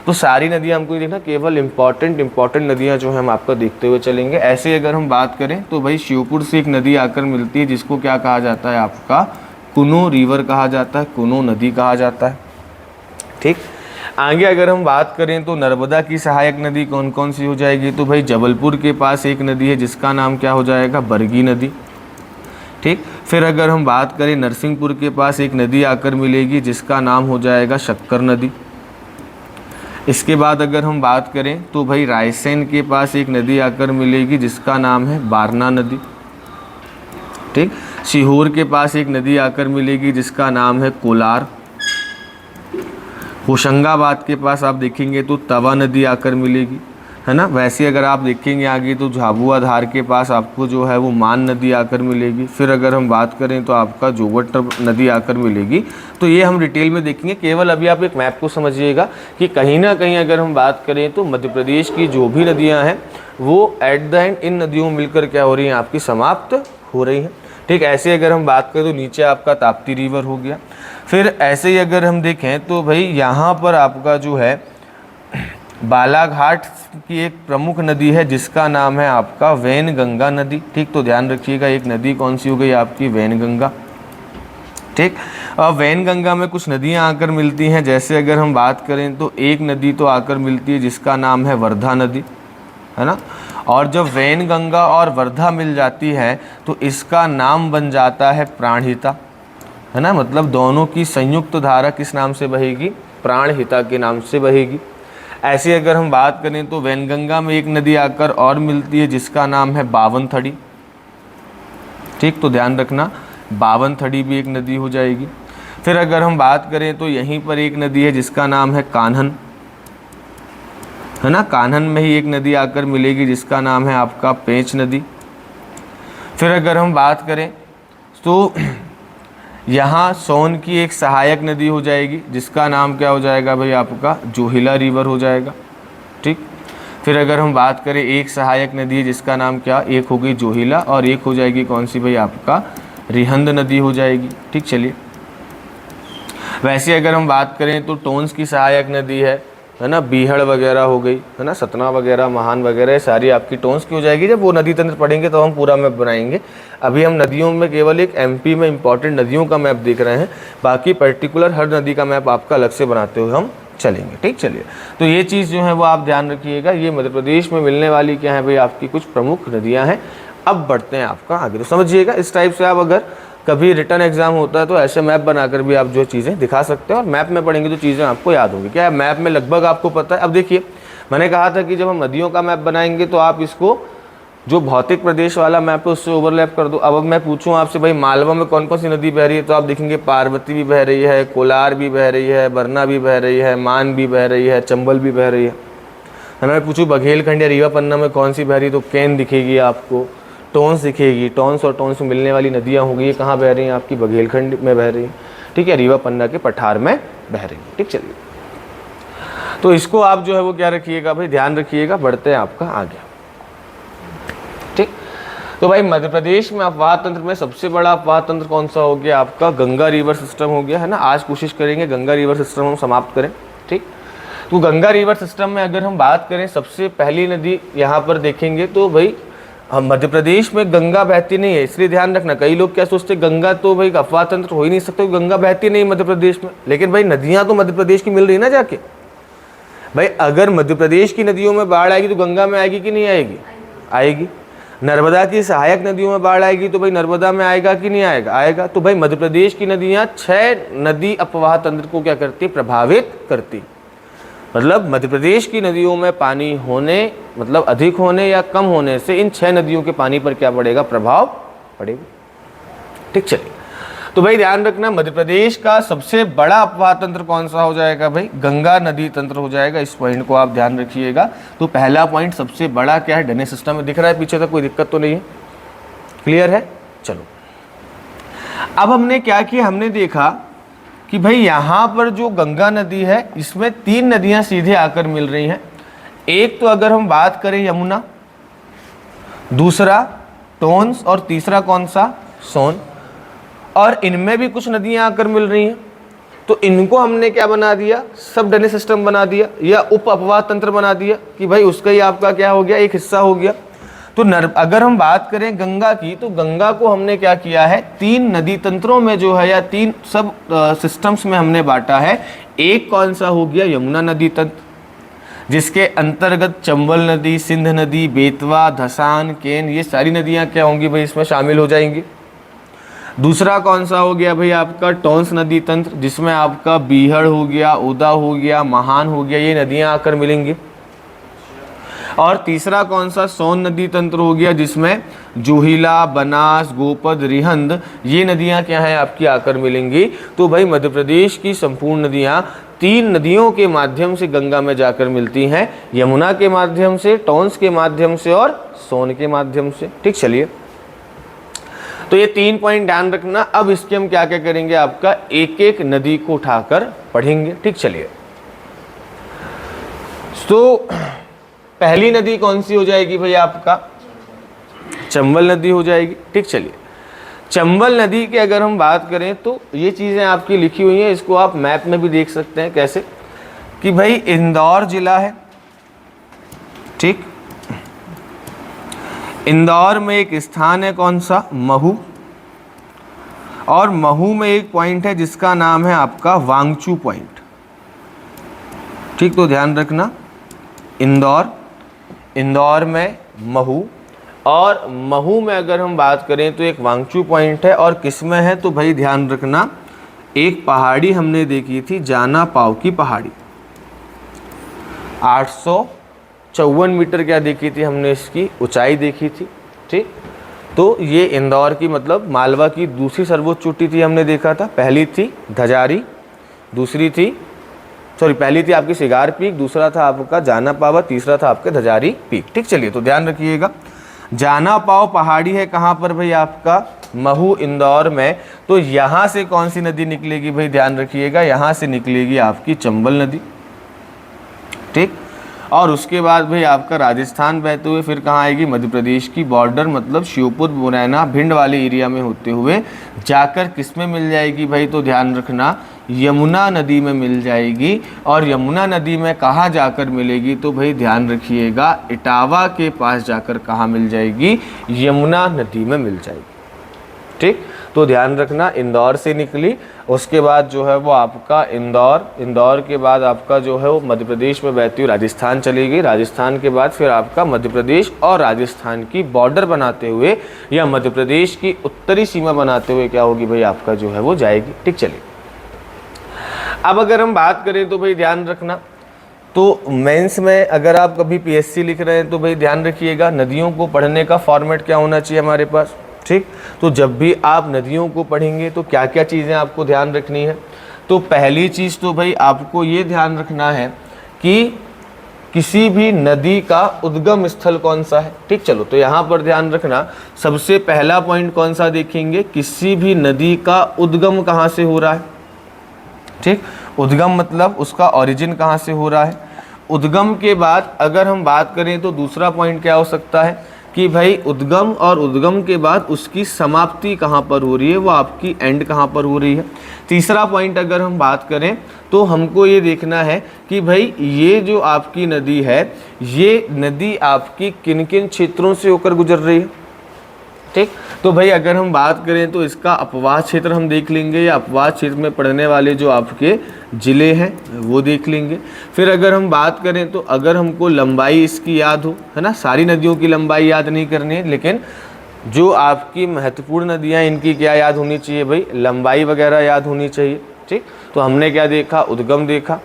तो सारी नदियाँ हमको देखना, केवल इंपॉर्टेंट नदियाँ जो है हम आपको देखते हुए चलेंगे। ऐसे अगर हम बात करें तो भाई शिवपुर से एक नदी आकर मिलती है जिसको क्या कहा जाता है आपका, कुनो रिवर कहा जाता है, कुनो नदी कहा जाता है। ठीक, आगे अगर हम बात करें तो नर्मदा की सहायक नदी कौन कौन सी हो जाएगी, तो भाई जबलपुर के पास एक नदी है जिसका नाम क्या हो जाएगा, बरगी नदी। ठीक, फिर अगर हम बात करें नरसिंहपुर के पास एक नदी आकर मिलेगी जिसका नाम हो जाएगा शक्कर नदी। इसके बाद अगर हम बात करें तो भाई रायसेन के पास एक नदी आकर मिलेगी जिसका नाम है बारना नदी। ठीक, सीहोर के पास एक नदी आकर मिलेगी जिसका नाम है कोलार। होशंगाबाद के पास आप देखेंगे तो तवा नदी आकर मिलेगी। है ना। वैसे अगर आप देखेंगे आगे तो झाबुआ धार के पास आपको जो है वो मान नदी आकर मिलेगी। फिर अगर हम बात करें तो आपका जोगट नदी आकर मिलेगी। तो ये हम डिटेल में देखेंगे, केवल अभी आप एक मैप को समझिएगा कि कहीं ना कहीं अगर हम बात करें तो मध्य प्रदेश की जो भी नदियाँ हैं वो एट द एंड इन नदियों में मिलकर क्या हो रही हैं, आपकी समाप्त हो रही हैं। ठीक, ऐसे अगर हम बात करें तो नीचे आपका ताप्ती रिवर हो गया। फिर ऐसे ही अगर हम देखें तो भाई यहाँ पर आपका जो है बालाघाट की एक प्रमुख नदी है जिसका नाम है आपका वैनगंगा नदी। ठीक, तो ध्यान रखिएगा एक नदी कौन सी हो गई आपकी, वैनगंगा। ठीक, अब वैनगंगा में कुछ नदियां आकर मिलती हैं। जैसे अगर हम बात करें तो एक नदी तो आकर मिलती है जिसका नाम है वर्धा नदी, है ना। और जब वैनगंगा और वर्धा मिल जाती है तो इसका नाम बन जाता है प्राणहिता, है ना। मतलब दोनों की संयुक्त धारा किस नाम से बहेगी, प्राणहिता के नाम से बहेगी। ऐसे अगर हम बात करें तो वैनगंगा में एक नदी आकर और मिलती है जिसका नाम है बावनथड़ी। ठीक, तो ध्यान रखना बावनथड़ी भी एक नदी हो जाएगी। फिर अगर हम बात करें तो यहीं पर एक नदी है जिसका नाम है कान्हन, है ना। कान्हन में ही एक नदी आकर मिलेगी जिसका नाम है आपका पेंच नदी। फिर अगर हम बात करें तो यहाँ सोन की एक सहायक नदी हो जाएगी जिसका नाम क्या हो जाएगा भाई, आपका जोहिला रिवर हो जाएगा। ठीक, फिर अगर हम बात करें एक सहायक नदी है जिसका नाम क्या, एक हो गई जोहिला और एक हो जाएगी कौन सी भाई, आपका रिहंद नदी हो जाएगी। ठीक, चलिए वैसे अगर हम बात करें तो टोंस की सहायक नदी है ना, बीहड़ वगैरह हो गई, है ना, सतना वगैरह, महान वगैरह, सारी आपकी टोंस की हो जाएगी। जब वो नदी तंत्र पढ़ेंगे तो हम पूरा मैप बनाएंगे। अभी हम नदियों में केवल एक एमपी में इंपॉर्टेंट नदियों का मैप देख रहे हैं, बाकी पर्टिकुलर हर नदी का मैप आपका अलग से बनाते हुए हम चलेंगे। ठीक, चलिए तो ये चीज़ जो है वो आप ध्यान रखिएगा। ये मध्य प्रदेश में मिलने वाली क्या है भाई, आपकी कुछ प्रमुख नदियाँ हैं। अब बढ़ते हैं आपका आगे, तो समझिएगा इस टाइप से आप अगर कभी रिटर्न एग्जाम होता है तो ऐसे मैप बनाकर भी आप जो चीज़ें दिखा सकते हैं और मैप में पढ़ेंगे तो चीज़ें आपको याद होंगी। क्या है, मैप में लगभग आपको पता है। अब देखिए मैंने कहा था कि जब हम नदियों का मैप बनाएंगे तो आप इसको जो भौतिक प्रदेश वाला मैप है उससे ओवरलैप कर दो। अब मैं पूछूं आपसे भाई मालवा में कौन कौन सी नदी बह रही है, तो आप देखेंगे पार्वती भी बह रही है, कोलार भी बह रही है, बरना भी बह रही है, मान भी बह रही है, चंबल भी बह रही है। मैं पूछूँ बघेलखंड या रीवा पन्ना में कौन सी बह रही है, तो कैन दिखेगी आपको, टोंस दिखेगी। टोंस और टोंस में मिलने वाली नदियाँ होंगी, ये कहाँ बह रही हैं, आपकी बघेलखंड में बह रही हैं। ठीक है, रीवा पन्ना के पठार में बह रही है। ठीक, चलिए तो इसको आप जो है वो क्या रखिएगा भाई, ध्यान रखिएगा। बढ़ते हैं आपका आगे। ठीक, तो भाई मध्य प्रदेश में अफवाह तंत्र में सबसे बड़ा अफवाह तंत्र कौन सा हो गया, आपका गंगा रिवर सिस्टम हो गया, है ना। आज कोशिश करेंगे गंगा रिवर सिस्टम हम समाप्त करें। ठीक, तो गंगा रिवर सिस्टम में अगर हम बात करें सबसे पहली नदी यहाँ पर देखेंगे तो भाई हम मध्य प्रदेश में गंगा बहती नहीं है, इसलिए ध्यान रखना। कई लोग क्या सोचते हैं गंगा तो भाई अफवाह तंत्र हो ही नहीं सकता, गंगा बहती नहीं मध्य प्रदेश में। लेकिन भाई नदियां तो मध्य प्रदेश की मिल रही ना जाके। भाई अगर मध्य प्रदेश की नदियों में बाढ़ आएगी तो गंगा में आएगी कि नहीं आएगी, आएगी। नर्मदा की सहायक नदियों में बाढ़ आएगी तो भाई नर्मदा में आएगा कि नहीं आएगा, आएगा। तो भाई मध्य प्रदेश की नदियाँ 6 नदी अफवाह तंत्र को क्या करती, प्रभावित करती। मतलब मध्य प्रदेश की नदियों में पानी होने मतलब अधिक होने या कम होने से इन 6 नदियों के पानी पर क्या पड़ेगा, प्रभाव पड़ेगा। ठीक, चलिए तो भाई ध्यान रखना मध्य प्रदेश का सबसे बड़ा अफवाह तंत्र कौन सा हो जाएगा भाई, गंगा नदी तंत्र हो जाएगा। इस पॉइंट को आप ध्यान रखिएगा। तो पहला पॉइंट सबसे बड़ा क्या है, ड्रेनेज सिस्टम में दिख रहा है पीछे तक, कोई दिक्कत तो नहीं है, क्लियर है। चलो अब हमने क्या किया, हमने देखा कि भाई यहाँ पर जो गंगा नदी है इसमें 3 नदियाँ सीधे आकर मिल रही हैं। एक तो अगर हम बात करें यमुना, दूसरा टोंस और तीसरा कौन सा, सोन। और इनमें भी कुछ नदियाँ आकर मिल रही हैं। तो इनको हमने क्या बना दिया, सब ड्रेनेज सिस्टम बना दिया या उप अफवाह तंत्र बना दिया कि भाई उसका ही आपका क्या हो गया, एक हिस्सा हो गया। तो अगर हम बात करें गंगा की तो गंगा को हमने क्या किया है, 3 नदी तंत्रों में जो है या 3 सब सिस्टम्स में हमने बांटा है। एक कौन सा हो गया, यमुना नदी तंत्र, जिसके अंतर्गत चंबल नदी, सिंध नदी, बेतवा, धसान, केन, ये सारी नदियां क्या होंगी भाई, इसमें शामिल हो जाएंगी। दूसरा कौन सा हो गया भाई, आपका टोंस नदी तंत्र, जिसमें आपका बीहड़ हो गया, उदा हो गया, महान हो गया, ये नदियां आकर मिलेंगी। और तीसरा कौन सा, सोन नदी तंत्र हो गया, जिसमें जोहिला, बनास, गोपद, रिहंद, ये नदियां क्या है आपकी आकर मिलेंगी। तो भाई मध्य प्रदेश की संपूर्ण नदियां तीन नदियों के माध्यम से गंगा में जाकर मिलती हैं, यमुना के माध्यम से, टॉन्स के माध्यम से और सोन के माध्यम से। ठीक, चलिए, तो ये 3 पॉइंट ध्यान रखना। अब इसके हम क्या क्या करेंगे, आपका एक एक नदी को उठाकर पढ़ेंगे। ठीक, चलिए, तो पहली नदी कौन सी हो जाएगी भैया, आपका चंबल नदी हो जाएगी। ठीक, चलिए, चंबल नदी की अगर हम बात करें तो ये चीज़ें आपकी लिखी हुई हैं, इसको आप मैप में भी देख सकते हैं। कैसे कि भाई इंदौर जिला है, ठीक, इंदौर में एक स्थान है कौन सा, महू, और महू में एक पॉइंट है जिसका नाम है आपका वांगचू पॉइंट। ठीक, तो ध्यान रखना, इंदौर में महू, और महू में अगर हम बात करें तो एक वांगचू पॉइंट है, और किस में है तो भाई ध्यान रखना, एक पहाड़ी हमने देखी थी, जाना पाव की पहाड़ी, 854 मीटर क्या देखी थी हमने, इसकी ऊंचाई देखी थी। ठीक, तो ये इंदौर की मतलब मालवा की दूसरी सर्वोच्च चोटी थी, हमने देखा था। पहली थी धजारी, दूसरी थी पहली थी आपकी सिगार पीक, दूसरा था आपका जाना पावा, तीसरा था आपके धजारी पीक। ठीक, चलिए, तो ध्यान रखिएगा, जाना पाव पहाड़ी है कहाँ पर भाई, आपका महू इंदौर में। तो यहाँ से कौन सी नदी निकलेगी भाई, ध्यान रखिएगा, यहाँ से निकलेगी आपकी चंबल नदी। ठीक, और उसके बाद भाई आपका राजस्थान बहते हुए फिर कहाँ आएगी, मध्य प्रदेश की बॉर्डर मतलब श्योपुर, मुरैना, भिंड वाले एरिया में होते हुए जाकर किस में मिल जाएगी भाई, तो ध्यान रखना, यमुना नदी में मिल जाएगी। और यमुना नदी में कहाँ जाकर मिलेगी, तो भाई ध्यान रखिएगा, इटावा के पास जाकर कहाँ मिल जाएगी, यमुना नदी में मिल जाएगी। ठीक, तो ध्यान रखना, इंदौर से निकली, उसके बाद जो है वो आपका इंदौर के बाद आपका जो है वो मध्य प्रदेश में बहती हुई राजस्थान चली गई, राजस्थान के बाद फिर आपका मध्य प्रदेश और राजस्थान की बॉर्डर बनाते हुए या मध्य प्रदेश की उत्तरी सीमा बनाते हुए क्या होगी भाई, आपका जो है वो जाएगी। ठीक, चलिए, अब अगर हम बात करें तो भाई ध्यान रखना, तो मेंस में अगर आप कभी पीएससी लिख रहे हैं तो भाई ध्यान रखिएगा, नदियों को पढ़ने का फॉर्मेट क्या होना चाहिए हमारे पास। ठीक, तो जब भी आप नदियों को पढ़ेंगे तो क्या क्या चीज़ें आपको ध्यान रखनी है, तो पहली चीज़ तो भाई आपको ये ध्यान रखना है कि किसी भी नदी का उद्गम स्थल कौन सा है। ठीक, चलो, तो यहाँ पर ध्यान रखना, सबसे पहला पॉइंट कौन सा देखेंगे, किसी भी नदी का उद्गम कहाँ से हो रहा है। ठीक, उद्गम मतलब उसका ओरिजिन कहाँ से हो रहा है। उद्गम के बाद अगर हम बात करें तो दूसरा पॉइंट क्या हो सकता है कि भाई उद्गम, और उद्गम के बाद उसकी समाप्ति कहाँ पर हो रही है, वो आपकी एंड कहाँ पर हो रही है। तीसरा पॉइंट अगर हम बात करें तो हमको ये देखना है कि भाई ये जो आपकी नदी है, ये नदी आपकी किन किन क्षेत्रों से होकर गुजर रही है। ठीक, तो भाई अगर हम बात करें तो इसका अपवाद क्षेत्र हम देख लेंगे, या अपवाद क्षेत्र में पड़ने वाले जो आपके ज़िले हैं वो देख लेंगे। फिर अगर हम बात करें तो अगर हमको लंबाई इसकी याद हो, है ना, सारी नदियों की लंबाई याद नहीं करनी है, लेकिन जो आपकी महत्वपूर्ण नदियाँ इनकी क्या याद होनी चाहिए भाई, लंबाई वगैरह याद होनी चाहिए। ठीक, तो हमने क्या देखा, उद्गम देखा,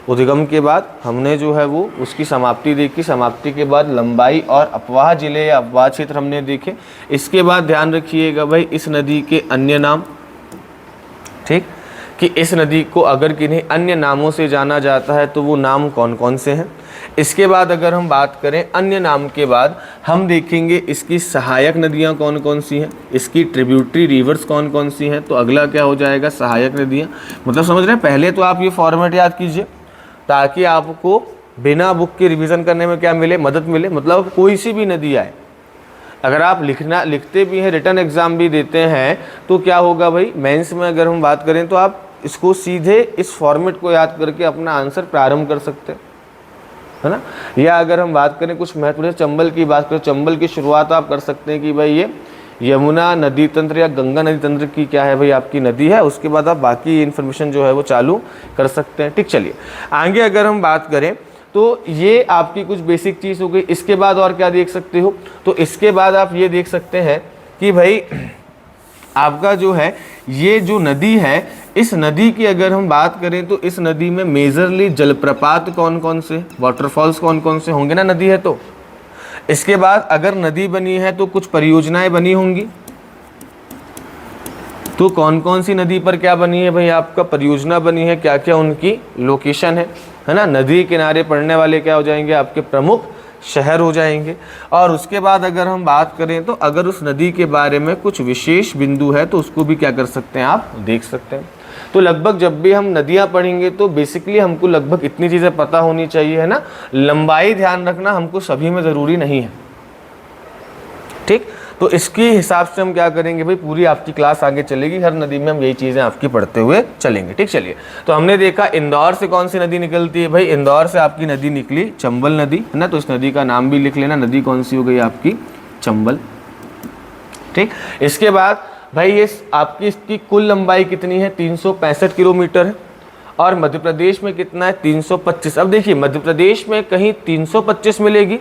उद्गम के बाद हमने जो है वो उसकी समाप्ति देखी, समाप्ति के बाद लंबाई और अपवाह जिले या अपवाह क्षेत्र हमने देखे। इसके बाद ध्यान रखिएगा भाई इस नदी के अन्य नाम। ठीक, कि इस नदी को अगर किन्हीं अन्य नामों से जाना जाता है तो वो नाम कौन कौन से हैं। इसके बाद अगर हम बात करें अन्य नाम के बाद हम देखेंगे इसकी सहायक नदियाँ कौन कौन सी हैं, इसकी ट्रिब्यूटरी रिवर्स कौन कौन सी हैं। तो अगला क्या हो जाएगा, सहायक नदियाँ। मतलब समझ रहे हैं, पहले तो आप ये फॉर्मेट याद कीजिए ताकि आपको बिना बुक के रिवीजन करने में क्या मिले, मदद मिले। मतलब कोई सी भी नदी आए, अगर आप लिखते भी हैं, रिटर्न एग्जाम भी देते हैं, तो क्या होगा भाई, मेंस में अगर हम बात करें तो आप इसको सीधे इस फॉर्मेट को याद करके अपना आंसर प्रारंभ कर सकते हैं, है ना। या अगर हम बात करें कुछ महत्वपूर्ण चंबल की बात करें, चंबल की शुरुआत आप कर सकते हैं कि भाई ये यमुना नदी तंत्र या गंगा नदी तंत्र की क्या है भाई आपकी नदी है। उसके बाद आप बाकी इन्फॉर्मेशन जो है वो चालू कर सकते हैं। ठीक, चलिए आगे अगर हम बात करें तो ये आपकी कुछ बेसिक चीज़ हो गई। इसके बाद और क्या देख सकते हो, तो इसके बाद आप ये देख सकते हैं कि भाई आपका जो है ये जो नदी है, इस नदी की अगर हम बात करें तो इस नदी में मेजरली जलप्रपात कौन कौन से, वाटरफॉल्स कौन कौन से होंगे ना, नदी है तो। इसके बाद अगर नदी बनी है तो कुछ परियोजनाएं बनी होंगी, तो कौन कौन सी नदी पर क्या बनी है भाई, आपका परियोजना बनी है, क्या क्या उनकी लोकेशन है ना। नदी किनारे पड़ने वाले क्या हो जाएंगे, आपके प्रमुख शहर हो जाएंगे। और उसके बाद अगर हम बात करें तो अगर उस नदी के बारे में कुछ विशेष बिंदु है तो उसको भी क्या कर सकते हैं, आप देख सकते हैं। तो लगभग जब भी हम नदियाँ पढ़ेंगे तो बेसिकली हमको लगभग इतनी चीज़ें पता होनी चाहिए, है ना। लंबाई ध्यान रखना हमको सभी में ज़रूरी नहीं है, ठीक। तो इसके हिसाब से हम क्या करेंगे भाई, पूरी आपकी क्लास आगे चलेगी, हर नदी में हम यही चीज़ें आपकी पढ़ते हुए चलेंगे, ठीक। चलिए, तो हमने देखा इंदौर से कौन सी नदी निकलती है भाई, इंदौर से आपकी नदी निकली चंबल नदी, है ना। तो इस नदी का नाम भी लिख लेना, नदी कौन सी हो गई आपकी, चंबल, ठीक। इसके बाद भाई ये आपकी इसकी कुल लंबाई कितनी है, 365 किलोमीटर है। और मध्य प्रदेश में कितना है, 325। अब देखिए मध्य प्रदेश में कहीं 325 मिलेगी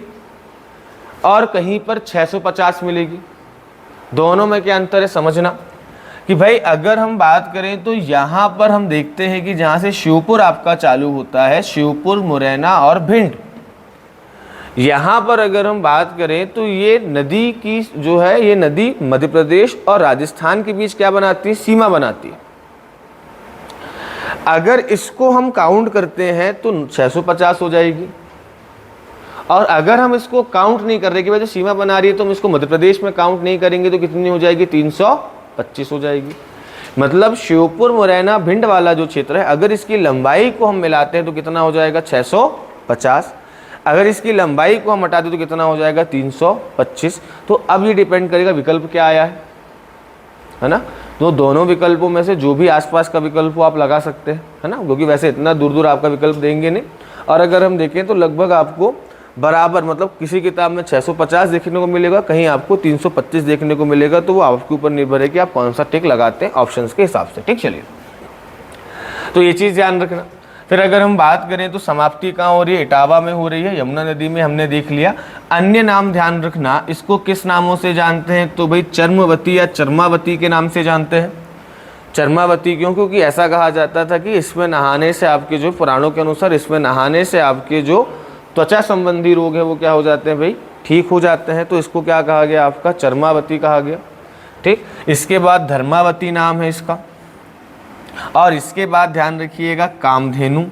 और कहीं पर 650 मिलेगी, दोनों में क्या अंतर है समझना। कि भाई अगर हम बात करें तो यहाँ पर हम देखते हैं कि जहाँ से श्योपुर आपका चालू होता है, श्योपुर, मुरैना और भिंड, यहाँ पर अगर हम बात करें तो ये नदी की जो है, ये नदी मध्य प्रदेश और राजस्थान के बीच क्या बनाती है, सीमा बनाती है। अगर इसको हम काउंट करते हैं तो 650 हो जाएगी, और अगर हम इसको काउंट नहीं कर रहे कि भाई जो सीमा बना रही है तो हम इसको मध्य प्रदेश में काउंट नहीं करेंगे तो कितनी हो जाएगी, 325 हो जाएगी। मतलब श्योपुर, मुरैना, भिंड वाला जो क्षेत्र है, अगर इसकी लंबाई को हम मिलाते हैं तो कितना हो जाएगा, 650। अगर इसकी लंबाई को हम हटा दें तो कितना हो जाएगा, 325। तो अब ये डिपेंड करेगा विकल्प क्या आया है ना। तो दोनों विकल्पों में से जो भी आसपास का विकल्प हो आप लगा सकते हैं, है ना, क्योंकि वैसे इतना दूर दूर आपका विकल्प देंगे नहीं। और अगर हम देखें तो लगभग आपको बराबर, मतलब किसी किताब में 650 देखने को मिलेगा, कहीं आपको 325 देखने को मिलेगा। तो वो आपके ऊपर निर्भर है कि आप कौन सा टिक लगाते हैं ऑप्शंस के हिसाब से, ठीक। चलिए, तो ये चीज़ ध्यान रखना। फिर अगर हम बात करें तो समाप्ति कहाँ हो रही है, इटावा में हो रही है, यमुना नदी में, हमने देख लिया। अन्य नाम ध्यान रखना, इसको किस नामों से जानते हैं, तो भाई चर्मवती या चर्मावती के नाम से जानते हैं। चर्मावती क्यों, क्योंकि ऐसा कहा जाता था कि इसमें नहाने से आपके जो पुराणों के अनुसार इसमें नहाने से आपके जो त्वचा संबंधी रोग है वो क्या हो जाते हैं भाई, ठीक हो जाते हैं। तो इसको क्या कहा गया, आपका चर्मावती कहा गया, ठीक। इसके बाद धर्मावती नाम है इसका। और इसके बाद ध्यान रखिएगा कामधेनु,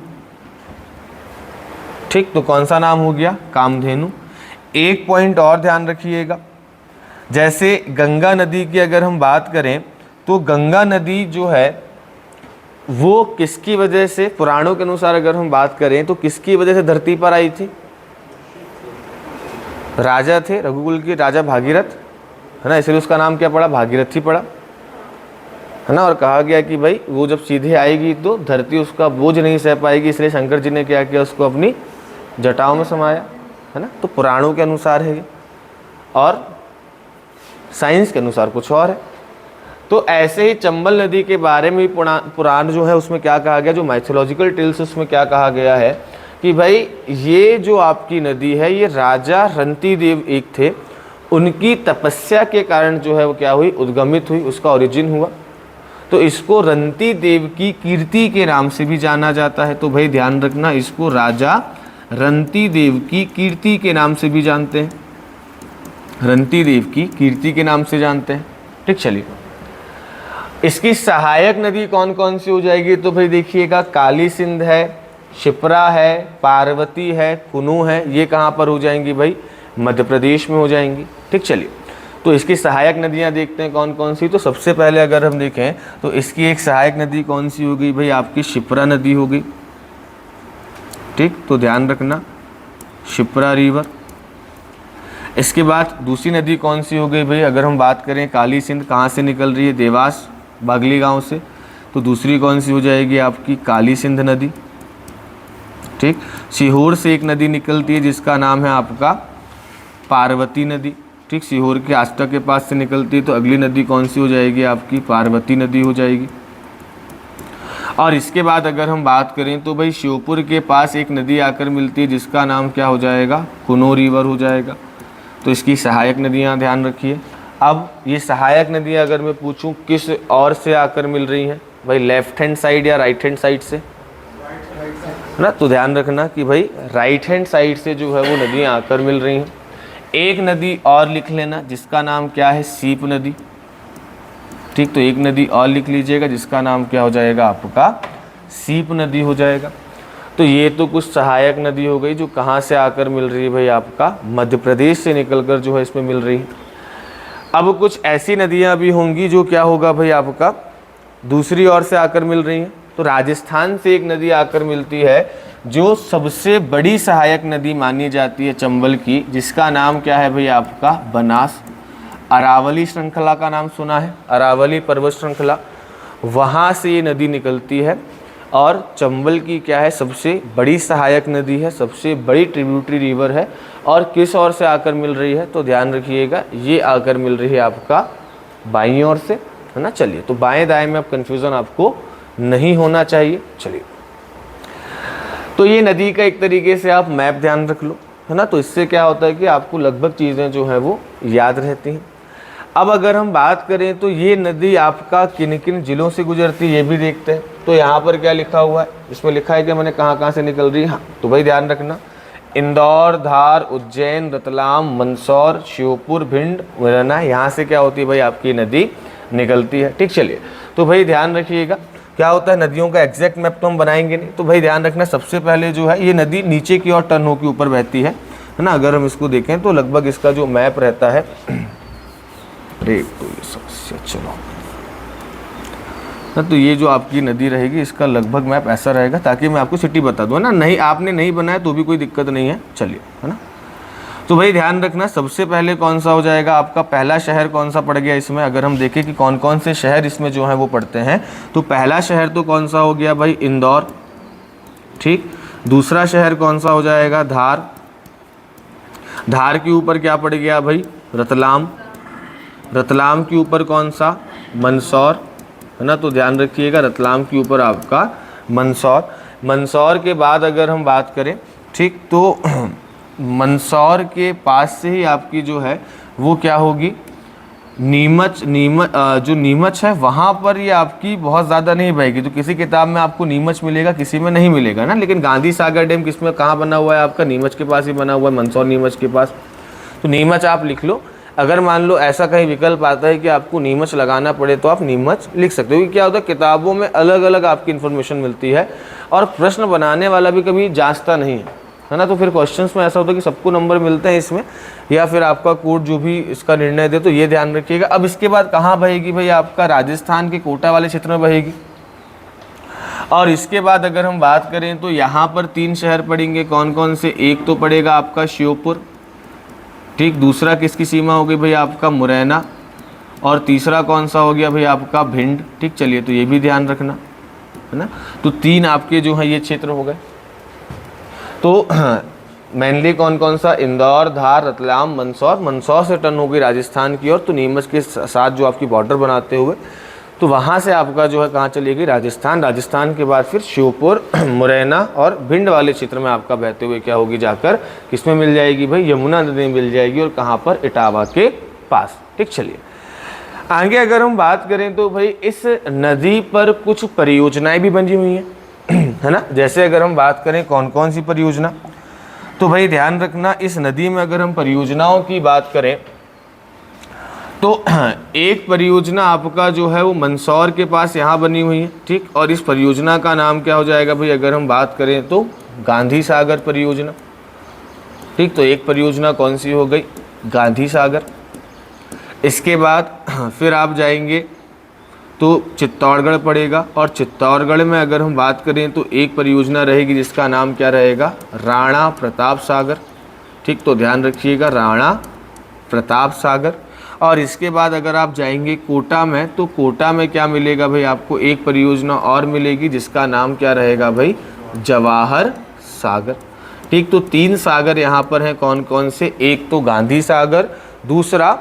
ठीक। तो कौन सा नाम हो गया, कामधेनु। एक पॉइंट और ध्यान रखिएगा, जैसे गंगा नदी की अगर हम बात करें तो गंगा नदी जो है वो किसकी वजह से, पुराणों के अनुसार अगर हम बात करें तो किसकी वजह से धरती पर आई थी, राजा थे रघुकुल के, राजा भागीरथ, है ना, इसलिए उसका नाम क्या पड़ा, भागीरथी पड़ा, है ना। और कहा गया कि भाई वो जब सीधे आएगी तो धरती उसका बोझ नहीं सह पाएगी, इसलिए शंकर जी ने क्या किया, उसको अपनी जटाओं में समाया, है ना। तो पुराणों के अनुसार है ये, और साइंस के अनुसार कुछ और है। तो ऐसे ही चंबल नदी के बारे में भी पुराण जो है उसमें क्या कहा गया, जो माइथोलॉजिकल टेल्स उसमें क्या कहा गया है कि भाई ये जो आपकी नदी है ये राजा रंती देव एक थे, उनकी तपस्या के कारण जो है वो क्या हुई, उद्गमित हुई, उसका ओरिजिन हुआ। तो इसको रंती देव की कीर्ति के नाम से भी जाना जाता है। तो भाई ध्यान रखना, इसको राजा रंती देव की कीर्ति के नाम से भी जानते हैं, रंती देव की कीर्ति के नाम से जानते हैं, ठीक। चलिए, इसकी सहायक नदी कौन कौन सी हो जाएगी, तो भाई देखिएगा काली सिंध है, शिप्रा है, पार्वती है, कुनू है, ये कहाँ पर हो जाएंगी भाई, मध्य प्रदेश में हो जाएंगी, ठीक। चलिए, तो इसकी सहायक नदियाँ देखते हैं कौन कौन सी। तो सबसे पहले अगर हम देखें तो इसकी एक सहायक नदी कौन सी हो गई भाई, आपकी शिप्रा नदी हो गई, ठीक। तो ध्यान रखना, शिप्रा रिवर। इसके बाद दूसरी नदी कौन सी हो गई भाई, अगर हम बात करें काली सिंध कहाँ से निकल रही है, देवास बागली गांव से, तो दूसरी कौन सी हो जाएगी आपकी काली सिंध नदी, ठीक। सीहोर से एक नदी निकलती है जिसका नाम है आपका पार्वती नदी, ठीक। सीहोर के आष्टा के पास से निकलती है, तो अगली नदी कौन सी हो जाएगी आपकी, पार्वती नदी हो जाएगी। और इसके बाद अगर हम बात करें तो भाई श्योपुर के पास एक नदी आकर मिलती है जिसका नाम क्या हो जाएगा, कुनो रिवर हो जाएगा। तो इसकी सहायक नदियाँ ध्यान रखिए। अब ये सहायक नदियाँ अगर मैं पूछूं किस और से आकर मिल रही हैं भाई, लेफ्ट हैंड साइड या राइट हैंड साइड से, है ना। तो ध्यान रखना कि भाई राइट हैंड साइड से जो है वो नदियाँ आकर मिल रही हैं। एक नदी और लिख लेना जिसका नाम क्या है, सीप नदी, ठीक, तो एक नदी और लिख लीजिएगा जिसका नाम क्या हो जाएगा आपका सीप नदी हो जाएगा। तो ये तो कुछ सहायक नदी हो गई जो कहाँ से आकर मिल रही है भाई, आपका मध्य प्रदेश से निकलकर जो है इसमें मिल रही है। अब कुछ ऐसी नदियाँ भी होंगी जो क्या होगा भाई, आपका दूसरी ओर से आकर मिल रही हैं। तो राजस्थान से एक नदी आकर मिलती है जो सबसे बड़ी सहायक नदी मानी जाती है चंबल की, जिसका नाम क्या है भाई आपका बनास। अरावली श्रृंखला का नाम सुना है, अरावली पर्वत श्रृंखला, वहाँ से ये नदी निकलती है और चंबल की क्या है सबसे बड़ी सहायक नदी है, सबसे बड़ी ट्रिब्यूटरी रिवर है। और किस ओर से आकर मिल रही है, तो ध्यान रखिएगा ये आकर मिल रही है आपका बाईं ओर से, है ना। चलिए, तो बाएं दाएं में अब कन्फ्यूज़न आपको नहीं होना चाहिए। चलिए, तो ये नदी का एक तरीके से आप मैप ध्यान रख लो, है ना। तो इससे क्या होता है कि आपको लगभग चीज़ें जो हैं वो याद रहती हैं। अब अगर हम बात करें तो ये नदी आपका किन किन जिलों से गुजरती है ये भी देखते हैं। तो यहाँ पर क्या लिखा हुआ है, इसमें लिखा है कि मैंने कहाँ से निकल रही है। हाँ, तो भाई ध्यान रखना, इंदौर, धार, उज्जैन, रतलाम, मंदसौर, श्योपुर, भिंड, मुरैना, यहाँ से क्या होती है भाई आपकी नदी निकलती है। ठीक, चलिए, तो भाई ध्यान रखिएगा क्या होता है, नदियों का एग्जैक्ट मैप तो हम बनाएंगे नहीं। तो भाई ध्यान रखना, सबसे पहले जो है ये नदी नीचे की ओर टर्न होकर ऊपर बहती है ना। अगर हम इसको देखें तो लगभग इसका जो मैप रहता है, अरे तो ये समस्या, चलो ना, तो ये जो आपकी नदी रहेगी इसका लगभग मैप ऐसा रहेगा, ताकि मैं आपको सिटी बता दूँ ना। नहीं, आपने नहीं बनाया तो भी कोई दिक्कत नहीं है। चलिए, है ना। तो भाई ध्यान रखना, सबसे पहले कौन सा हो जाएगा आपका, पहला शहर कौन सा पड़ गया इसमें। अगर हम देखें कि कौन कौन से शहर इसमें जो है वो पड़ते हैं, तो पहला शहर तो कौन सा हो गया भाई, इंदौर। ठीक, दूसरा शहर कौन सा हो जाएगा, धार। धार के ऊपर क्या पड़ गया भाई, रतलाम। रतलाम के ऊपर कौन सा, मंदसौर, है ना। तो ध्यान रखिएगा, रतलाम के ऊपर आपका मंदसौर। मंदसौर के बाद अगर हम बात करें, ठीक, तो मंदसौर के पास से ही आपकी जो है वो क्या होगी, नीमच। जो नीमच है वहाँ पर ये आपकी बहुत ज़्यादा नहीं बहेगी। तो किसी किताब में आपको नीमच मिलेगा, किसी में नहीं मिलेगा ना। लेकिन गांधी सागर डैम किस में कहाँ बना हुआ है आपका, नीमच के पास ही बना हुआ है, मंदसौर नीमच के पास। तो नीमच आप लिख लो। अगर मान लो ऐसा कहीं विकल्प आता है कि आपको नीमच लगाना पड़े तो आप नीमच लिख सकते हो। क्योंकि क्या होता है, किताबों में अलग अलग आपकी इन्फॉर्मेशन मिलती है और प्रश्न बनाने वाला भी कभी जांचता नहीं है ना। तो फिर क्वेश्चंस में ऐसा होता है कि सबको नंबर मिलते हैं इसमें, या फिर आपका कोर्ट जो भी इसका निर्णय दे। तो ये ध्यान रखिएगा। अब इसके बाद कहाँ बहेगी भाई, आपका राजस्थान के कोटा वाले क्षेत्र में बहेगी। और इसके बाद अगर हम बात करें तो यहाँ पर 3 शहर पड़ेंगे। कौन कौन से, एक तो पड़ेगा आपका श्योपुर। ठीक, दूसरा किसकी सीमा हो गई भाई आपका मुरैना, और तीसरा कौन सा हो गया भाई आपका भिंड। ठीक, चलिए, तो ये भी ध्यान रखना, है ना। तो 3 आपके जो है ये क्षेत्र हो गए। तो मेनली कौन कौन सा, इंदौर, धार, रतलाम, मंदसौर। मंदसौर से टर्न हो गई राजस्थान की ओर, तो नीमच के साथ जो आपकी बॉर्डर बनाते हुए, तो वहाँ से आपका जो है कहाँ चलेगी, राजस्थान। राजस्थान के बाद फिर श्योपुर, मुरैना और भिंड वाले क्षेत्र में आपका बहते हुए क्या होगी, जाकर किसमें मिल जाएगी भाई, यमुना नदी में मिल जाएगी। और कहाँ पर, इटावा के पास। ठीक, चलिए आगे अगर हम बात करें तो भाई इस नदी पर कुछ परियोजनाएं भी बनी हुई हैं, है ना। जैसे अगर हम बात करें कौन कौन सी परियोजना, तो भाई ध्यान रखना, इस नदी में अगर हम परियोजनाओं की बात करें तो एक परियोजना आपका जो है वो मंदसौर के पास यहाँ बनी हुई है। ठीक, और इस परियोजना का नाम क्या हो जाएगा भाई, अगर हम बात करें तो गांधी सागर परियोजना। ठीक, तो एक परियोजना कौन सी हो गई, गांधी सागर। इसके बाद फिर आप जाएंगे तो चित्तौड़गढ़ पड़ेगा, और चित्तौड़गढ़ में अगर हम बात करें तो एक परियोजना रहेगी जिसका नाम क्या रहेगा, राणा प्रताप सागर। ठीक, तो ध्यान रखिएगा, राणा प्रताप सागर। और इसके बाद अगर आप जाएंगे कोटा में, तो कोटा में क्या मिलेगा भाई आपको, एक परियोजना और मिलेगी जिसका नाम क्या रहेगा भाई, जवाहर सागर। ठीक, तो 3 सागर यहाँ पर हैं। कौन कौन से, एक तो गांधी सागर, दूसरा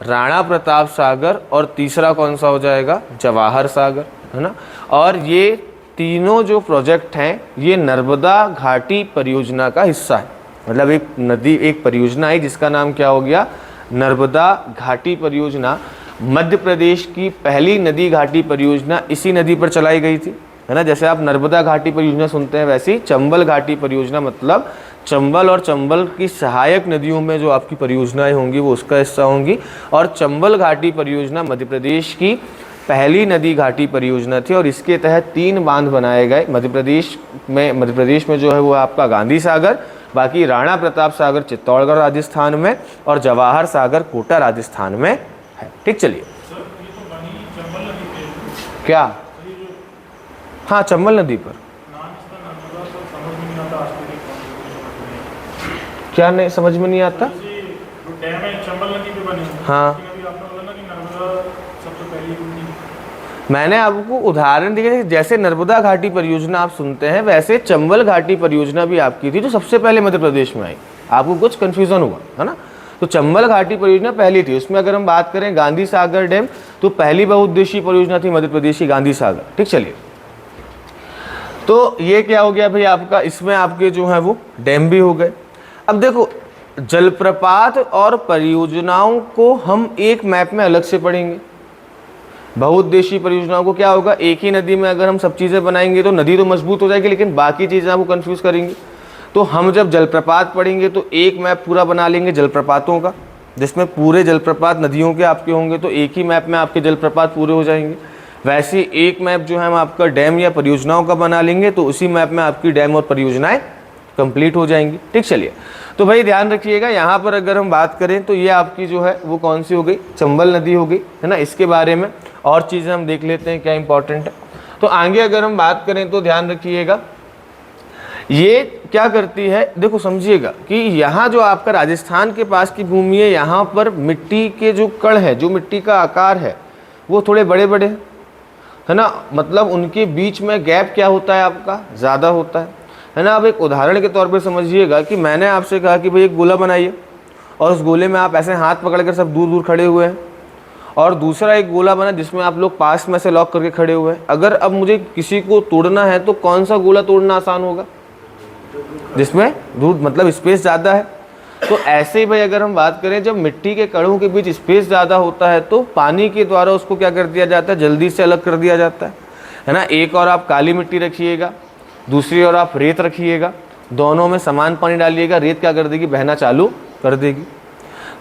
राणा प्रताप सागर, और तीसरा कौन सा हो जाएगा, जवाहर सागर, है ना। और ये तीनों जो प्रोजेक्ट हैं ये नर्मदा घाटी परियोजना का हिस्सा है। मतलब एक नदी, एक परियोजना है जिसका नाम क्या हो गया, नर्मदा घाटी परियोजना। मध्य प्रदेश की पहली नदी घाटी परियोजना इसी नदी पर चलाई गई थी, है ना। जैसे आप नर्मदा घाटी परियोजना सुनते हैं, वैसी चंबल घाटी परियोजना, मतलब चंबल और चंबल की सहायक नदियों में जो आपकी परियोजनाएं होंगी वो उसका हिस्सा होंगी। और चंबल घाटी परियोजना मध्य प्रदेश की पहली नदी घाटी परियोजना थी और इसके तहत 3 बांध बनाए गए मध्य प्रदेश में जो है वो आपका गांधी सागर, बाकी राणा प्रताप सागर चित्तौड़गढ़ राजस्थान में और जवाहर सागर कोटा राजस्थान में है। ठीक, चलिए क्या, हाँ चंबल नदी पर क्या नहीं समझ में नहीं आता। हाँ मैंने आपको उदाहरण दिया, जैसे नर्मदा घाटी परियोजना आप सुनते हैं वैसे चंबल घाटी परियोजना भी आपकी थी जो सबसे पहले मध्य प्रदेश में आई। आपको कुछ कंफ्यूजन हुआ है ना। तो चंबल घाटी परियोजना पहली थी। उसमें अगर हम बात करें गांधी सागर डैम, तो पहली बहुउद्देशीय परियोजना थी मध्य प्रदेश की गांधी सागर। ठीक, चलिए तो ये क्या हो गया भाई आपका, इसमें आपके जो है वो डैम भी हो गए। अब देखो जलप्रपात और परियोजनाओं को हम एक मैप में अलग से पढ़ेंगे। बहुउद्देशीय परियोजनाओं को क्या होगा, एक ही नदी में अगर हम सब चीज़ें बनाएंगे तो नदी तो मजबूत हो जाएगी, लेकिन बाकी चीज़ें आपको कंफ्यूज करेंगी। तो हम जब जलप्रपात पढ़ेंगे तो एक मैप पूरा बना लेंगे जलप्रपातों का, जिसमें पूरे जलप्रपात नदियों के आपके होंगे, तो एक ही मैप में आपके जलप्रपात पूरे हो जाएंगे। वैसे एक मैप जो है हम आपका डैम या परियोजनाओं का बना लेंगे, तो उसी मैप में आपकी डैम और परियोजनाएं कंप्लीट हो जाएंगी। ठीक, चलिए तो भाई ध्यान रखिएगा, यहाँ पर अगर हम बात करें तो ये आपकी जो है वो कौन सी हो गई, चंबल नदी हो गई, है ना। इसके बारे में और चीज़ें हम देख लेते हैं क्या इंपॉर्टेंट है। तो आगे अगर हम बात करें तो ध्यान रखिएगा ये क्या करती है, देखो समझिएगा कि यहाँ जो आपका राजस्थान के पास की भूमि है, यहाँ पर मिट्टी के जो कण है, जो मिट्टी का आकार है वो थोड़े बड़े बड़े है ना, मतलब उनके बीच में गैप क्या होता है आपका ज़्यादा होता है ना। अब एक उदाहरण के तौर पर समझिएगा कि मैंने आपसे कहा कि भाई एक गोला बनाइए और उस गोले में आप ऐसे हाथ पकड़कर सब दूर दूर खड़े हुए हैं, और दूसरा एक गोला बना जिसमें आप लोग पास में से लॉक करके खड़े हुए हैं। अगर अब मुझे किसी को तोड़ना है तो कौन सा गोला तोड़ना आसान होगा, जिसमें दूर मतलब स्पेस ज़्यादा है। तो ऐसे ही भाई अगर हम बात करें, जब मिट्टी के कणों के बीच स्पेस ज़्यादा होता है तो पानी के द्वारा उसको क्या कर दिया जाता है, जल्दी से अलग कर दिया जाता है ना। एक और आप काली मिट्टी रखिएगा, दूसरी ओर आप रेत रखिएगा, दोनों में समान पानी डालिएगा, रेत क्या कर देगी, बहना चालू कर देगी।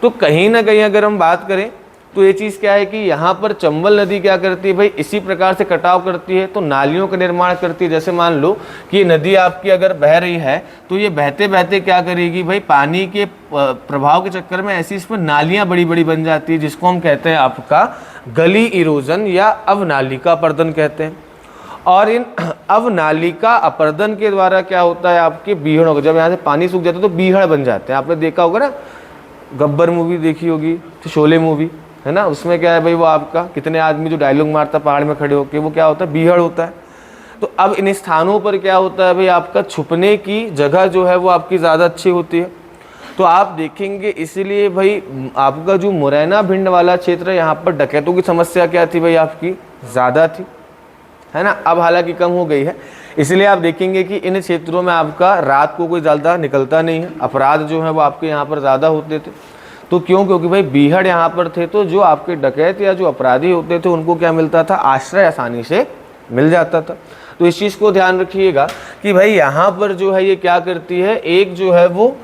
तो कहीं ना कहीं अगर हम बात करें तो ये चीज़ क्या है कि यहाँ पर चंबल नदी क्या करती है भाई, इसी प्रकार से कटाव करती है, तो नालियों का निर्माण करती है। जैसे मान लो कि ये नदी आपकी अगर बह रही है तो ये बहते बहते क्या करेगी भाई, पानी के प्रभाव के चक्कर में ऐसी इसमें नालियाँ बड़ी बड़ी बन जाती है, जिसको हम कहते हैं आपका गली इरोजन या अवनालिका अपर्दन कहते हैं। और इन अवनालिका अपर्दन के द्वारा क्या होता है, आपके बीहड़ों को, जब यहाँ से पानी सूख जाता है तो बीहड़ बन जाते हैं। आपने देखा होगा ना, गब्बर मूवी देखी होगी, तो शोले मूवी है ना, उसमें क्या है भाई, वो आपका कितने आदमी जो डायलॉग मारता पहाड़ में खड़े होके, वो क्या होता है, बीहड़ होता है। तो अब इन स्थानों पर क्या होता है भाई, आपका छुपने की जगह जो है वो आपकी ज़्यादा अच्छी होती है। तो आप देखेंगे इसीलिए भाई आपका जो मुरैना भिंड वाला क्षेत्र है, यहाँ पर डकैतों की समस्या क्या थी भाई, आपकी ज़्यादा थी, है ना। अब हालांकि कम हो गई है, इसलिए आप देखेंगे कि इन क्षेत्रों में आपका रात को कोई ज़्यादा निकलता नहीं है, अपराध जो है वो आपके यहाँ पर ज़्यादा होते थे। तो क्यों, क्योंकि भाई बीहड़ यहाँ पर थे, तो जो आपके डकैत या जो अपराधी होते थे उनको क्या मिलता था, आश्रय आसानी से मिल जाता था। तो इस चीज़ को ध्यान रखिएगा कि भाई यहाँ पर जो है ये क्या करती है, एक जो है वो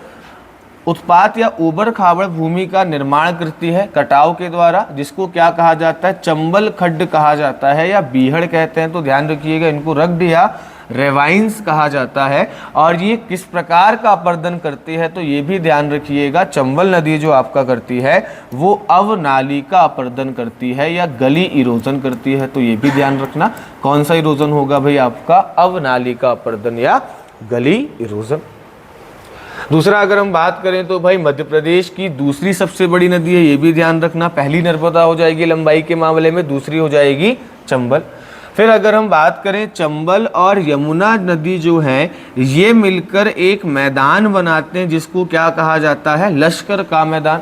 उत्पात या ऊबड़ खाबड़ भूमि का निर्माण करती है कटाव के द्वारा, जिसको क्या कहा जाता है, चंबल खड्ड कहा जाता है या बीहड़ कहते हैं। तो ध्यान रखिएगा, इनको रग्ड या रेवाइंस कहा जाता है। और ये किस प्रकार का अपर्दन करती है, तो ये भी ध्यान रखिएगा, चंबल नदी जो आपका करती है वो अवनालिका अपर्दन करती है या गली इरोजन करती है। तो ये भी ध्यान रखना, कौन सा इरोजन होगा भाई आपका, अवनालिका अपर्दन या गली इरोजन। दूसरा अगर हम बात करें तो भाई मध्य प्रदेश की दूसरी सबसे बड़ी नदी है, ये भी ध्यान रखना, पहली नर्मदा हो जाएगी लंबाई के मामले में, दूसरी हो जाएगी चंबल। फिर अगर हम बात करें, चंबल और यमुना नदी जो है ये मिलकर एक मैदान बनाते हैं, जिसको क्या कहा जाता है, लश्कर का मैदान।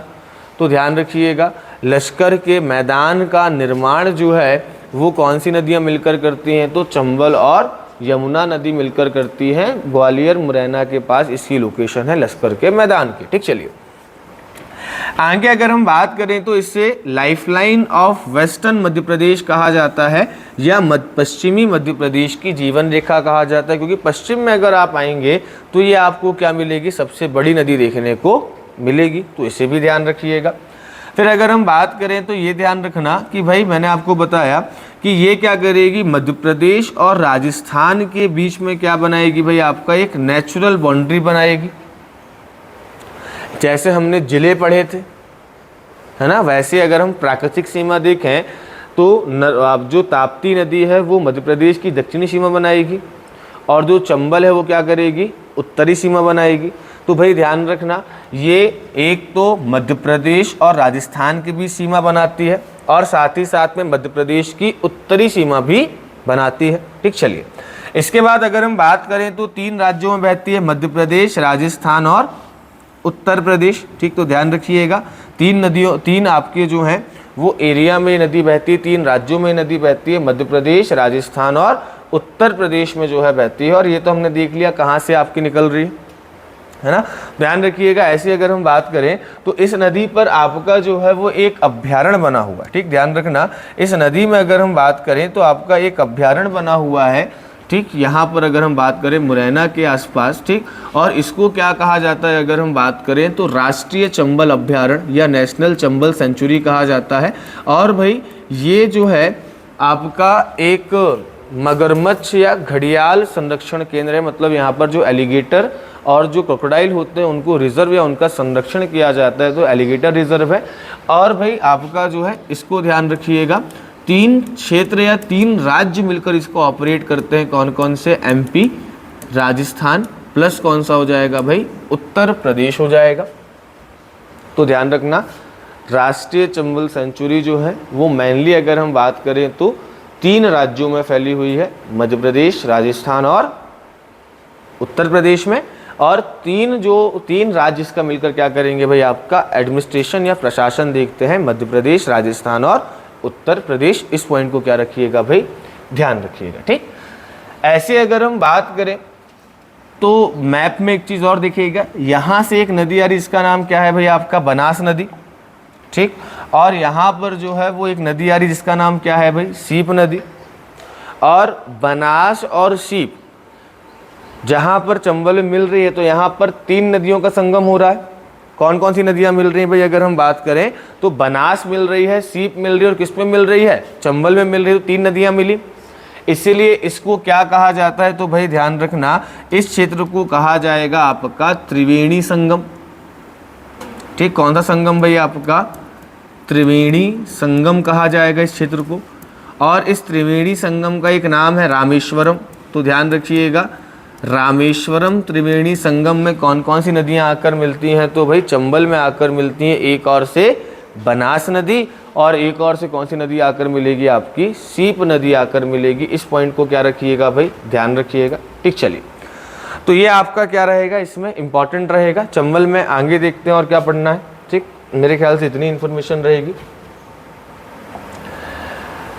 तो ध्यान रखिएगा, लश्कर के मैदान का निर्माण जो है वो कौन सी नदियाँ मिलकर करती हैं, तो चंबल और यमुना नदी मिलकर करती हैं। ग्वालियर मुरैना के पास इसकी लोकेशन है लश्कर के मैदान की। ठीक, चलिए आगे अगर हम बात करें तो इससे lifeline of western Madhya Pradesh कहा जाता है या पश्चिमी मध्य प्रदेश की जीवन रेखा कहा जाता है, क्योंकि पश्चिम में अगर आप आएंगे तो ये आपको क्या मिलेगी, सबसे बड़ी नदी देखने को मिलेगी। तो इसे भी ध्यान रखिएगा। फिर अगर हम बात करें तो ये ध्यान रखना कि भाई मैंने आपको बताया कि ये क्या करेगी, मध्य प्रदेश और राजस्थान के बीच में क्या बनाएगी भाई, आपका एक नेचुरल बाउंड्री बनाएगी। जैसे हमने जिले पढ़े थे, है ना, वैसे अगर हम प्राकृतिक सीमा देखें तो अब जो ताप्ती नदी है वो मध्य प्रदेश की दक्षिणी सीमा बनाएगी और जो चंबल है वो क्या करेगी, उत्तरी सीमा बनाएगी। तो भाई ध्यान रखना, ये एक तो मध्य प्रदेश और राजस्थान के बीच सीमा बनाती है और साथ ही साथ में मध्य प्रदेश की उत्तरी सीमा भी बनाती है। ठीक, चलिए इसके बाद अगर हम बात करें तो 3 राज्यों में बहती है, मध्य प्रदेश, राजस्थान और उत्तर प्रदेश। ठीक, तो ध्यान रखिएगा 3 आपके जो हैं वो एरिया में नदी बहती है, 3 राज्यों में नदी बहती है, मध्य प्रदेश, राजस्थान और उत्तर प्रदेश में जो है बहती है। और ये तो हमने देख लिया कहाँ से आपकी निकल रही है ना। ध्यान रखिएगा, ऐसी अगर हम बात करें तो इस नदी पर आपका जो है वो एक अभ्यारण्य बना हुआ है। ठीक, ध्यान रखना, इस नदी में अगर हम बात करें तो आपका एक अभ्यारण्य बना हुआ है। ठीक, यहाँ पर अगर हम बात करें मुरैना के आसपास, ठीक, और इसको क्या कहा जाता है अगर हम बात करें तो राष्ट्रीय चंबल अभ्यारण्य या नेशनल चंबल सेंचुरी कहा जाता है। और भाई ये जो है आपका एक मगरमच्छ या घड़ियाल संरक्षण केंद्र है, मतलब यहाँ पर जो एलिगेटर और जो क्रोकोडाइल होते हैं उनको रिजर्व या उनका संरक्षण किया जाता है, तो एलिगेटर रिजर्व है। और भाई आपका जो है इसको ध्यान रखिएगा 3 क्षेत्र या 3 राज्य मिलकर इसको ऑपरेट करते हैं। कौन कौन से, एमपी, राजस्थान प्लस कौन सा हो जाएगा भाई, उत्तर प्रदेश हो जाएगा। तो ध्यान रखना, राष्ट्रीय चंबल सेंचुरी जो है वो मेनली अगर हम बात करें तो 3 राज्यों में फैली हुई है, मध्य प्रदेश, राजस्थान और उत्तर प्रदेश में। और 3 राज्य इसका मिलकर क्या करेंगे भाई, आपका एडमिनिस्ट्रेशन या प्रशासन देखते हैं, मध्य प्रदेश, राजस्थान और उत्तर प्रदेश। इस पॉइंट को क्या रखिएगा भाई, ध्यान रखिएगा। ठीक, ऐसे अगर हम बात करें तो मैप में एक चीज और देखिएगा, यहाँ से एक नदी आ रही, इसका नाम क्या है भाई, आपका बनास नदी। ठीक, और यहाँ पर जो है वो एक नदी आ रही जिसका नाम क्या है भाई, सीप नदी। और बनास और सीप जहाँ पर चंबल में मिल रही है तो यहाँ पर 3 नदियों का संगम हो रहा है। कौन कौन सी नदियाँ मिल रही हैं भाई, अगर हम बात करें तो बनास मिल रही है, सीप मिल रही है और किस में मिल रही है, चंबल में मिल रही है। तो 3 नदियाँ मिली, इसीलिए इसको क्या कहा जाता है, तो भाई ध्यान रखना, इस क्षेत्र को कहा जाएगा आपका त्रिवेणी संगम। ठीक, कौन सा संगम भाई, आपका त्रिवेणी संगम कहा जाएगा इस क्षेत्र को। और इस त्रिवेणी संगम का एक नाम है रामेश्वरम। तो ध्यान रखिएगा, रामेश्वरम त्रिवेणी संगम में कौन कौन सी नदियां आकर मिलती हैं, तो भाई चंबल में आकर मिलती हैं, एक और से बनास नदी और एक और से कौन सी नदी आकर मिलेगी, आपकी सीप नदी आकर मिलेगी। इस पॉइंट को क्या रखिएगा भाई, ध्यान रखिएगा। ठीक, चलिए तो ये आपका क्या रहेगा, इसमें इंपॉर्टेंट रहेगा। चंबल में आगे देखते हैं और क्या पढ़ना है। ठीक, मेरे ख्याल से इतनी इंफॉर्मेशन रहेगी,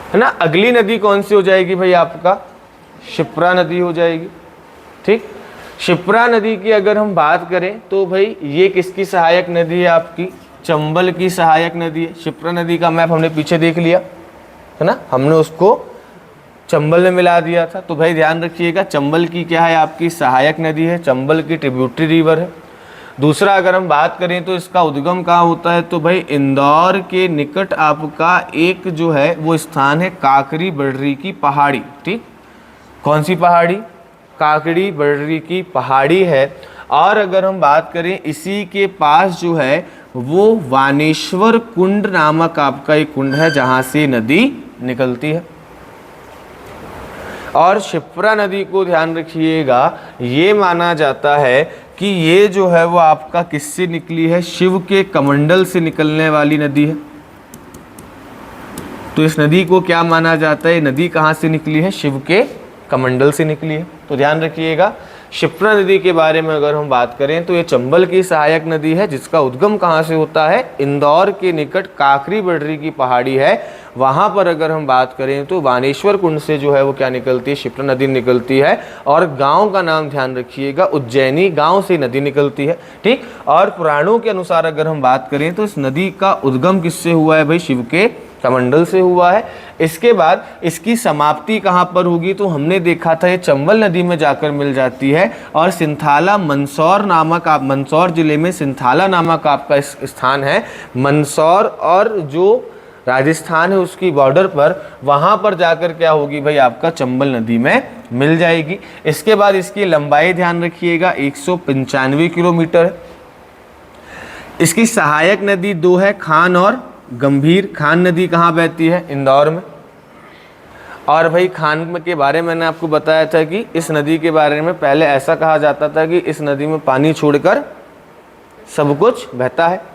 है ना। अगली नदी कौन सी हो जाएगी भाई, आपका क्षिप्रा नदी हो जाएगी। ठीक, क्षिप्रा नदी की अगर हम बात करें तो भाई ये किसकी सहायक नदी है, आपकी चंबल की सहायक नदी है। क्षिप्रा नदी का मैप हमने पीछे देख लिया है ना, हमने उसको चंबल में मिला दिया था। तो भाई ध्यान रखिएगा, चंबल की क्या है, आपकी सहायक नदी है, चंबल की ट्रिब्यूटरी रिवर है। दूसरा अगर हम बात करें तो इसका उद्गम कहाँ होता है, तो भाई इंदौर के निकट आपका एक जो है वो स्थान है काकरी बर्री की पहाड़ी। ठीक, कौन सी पहाड़ी, काकड़ी बर्री की पहाड़ी है। और अगर हम बात करें इसी के पास जो है वो वानेश्वर कुंड नामक आपका एक कुंड है जहाँ से नदी निकलती है। और क्षिप्रा नदी को ध्यान रखिएगा, ये माना जाता है कि ये जो है वो आपका किससे निकली है, शिव के कमंडल से निकलने वाली नदी है। तो इस नदी को क्या माना जाता है, नदी कहाँ से निकली है, शिव के कमंडल से निकली है। तो ध्यान रखिएगा, क्षिप्रा नदी के बारे में अगर हम बात करें तो ये चंबल की सहायक नदी है जिसका उद्गम कहाँ से होता है, इंदौर के निकट काकरी बर्री की पहाड़ी है, वहाँ पर अगर हम बात करें तो वानेश्वर कुंड से जो है वो क्या निकलती है, क्षिप्रा नदी निकलती है। और गांव का नाम ध्यान रखिएगा, उज्जैनी गांव से नदी निकलती है। ठीक, और पुराणों के अनुसार अगर हम बात करें तो इस नदी का उद्गम किससे हुआ है भाई, शिव के कमंडल से हुआ है। इसके बाद इसकी समाप्ति कहाँ पर होगी, तो हमने देखा था ये चंबल नदी में जाकर मिल जाती है और सिंथाला मंदसौर नामक, आप मंदसौर जिले में सिंथाला नामक आपका स्थान है। मंदसौर और जो राजस्थान है उसकी बॉर्डर पर, वहाँ पर जाकर क्या होगी भाई, आपका चंबल नदी में मिल जाएगी। इसके बाद इसकी लंबाई ध्यान रखिएगा 195 किलोमीटर है। इसकी सहायक नदी दो है, खान और गंभीर। खान नदी कहाँ बहती है, इंदौर में। और भाई खान के बारे में मैंने आपको बताया था कि इस नदी के बारे में पहले ऐसा कहा जाता था कि इस नदी में पानी छोड़कर सब कुछ बहता है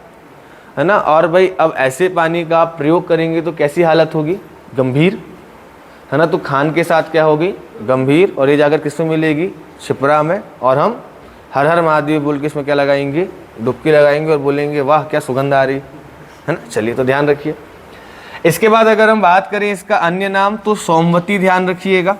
ना। और भाई अब ऐसे पानी का आप प्रयोग करेंगे तो कैसी हालत होगी, गंभीर, है ना। तो खान के साथ क्या होगी, गंभीर, और ये जाकर किसमें मिलेगी, शिप्रा में। और हम हर हर महादेव बोल के इसमें क्या लगाएंगे, डुबकी लगाएंगे और बोलेंगे वाह क्या सुगंध आ रही है ना। चलिए तो ध्यान रखिए। इसके बाद अगर हम बात करें इसका अन्य नाम, तो सोमवती ध्यान रखिएगा।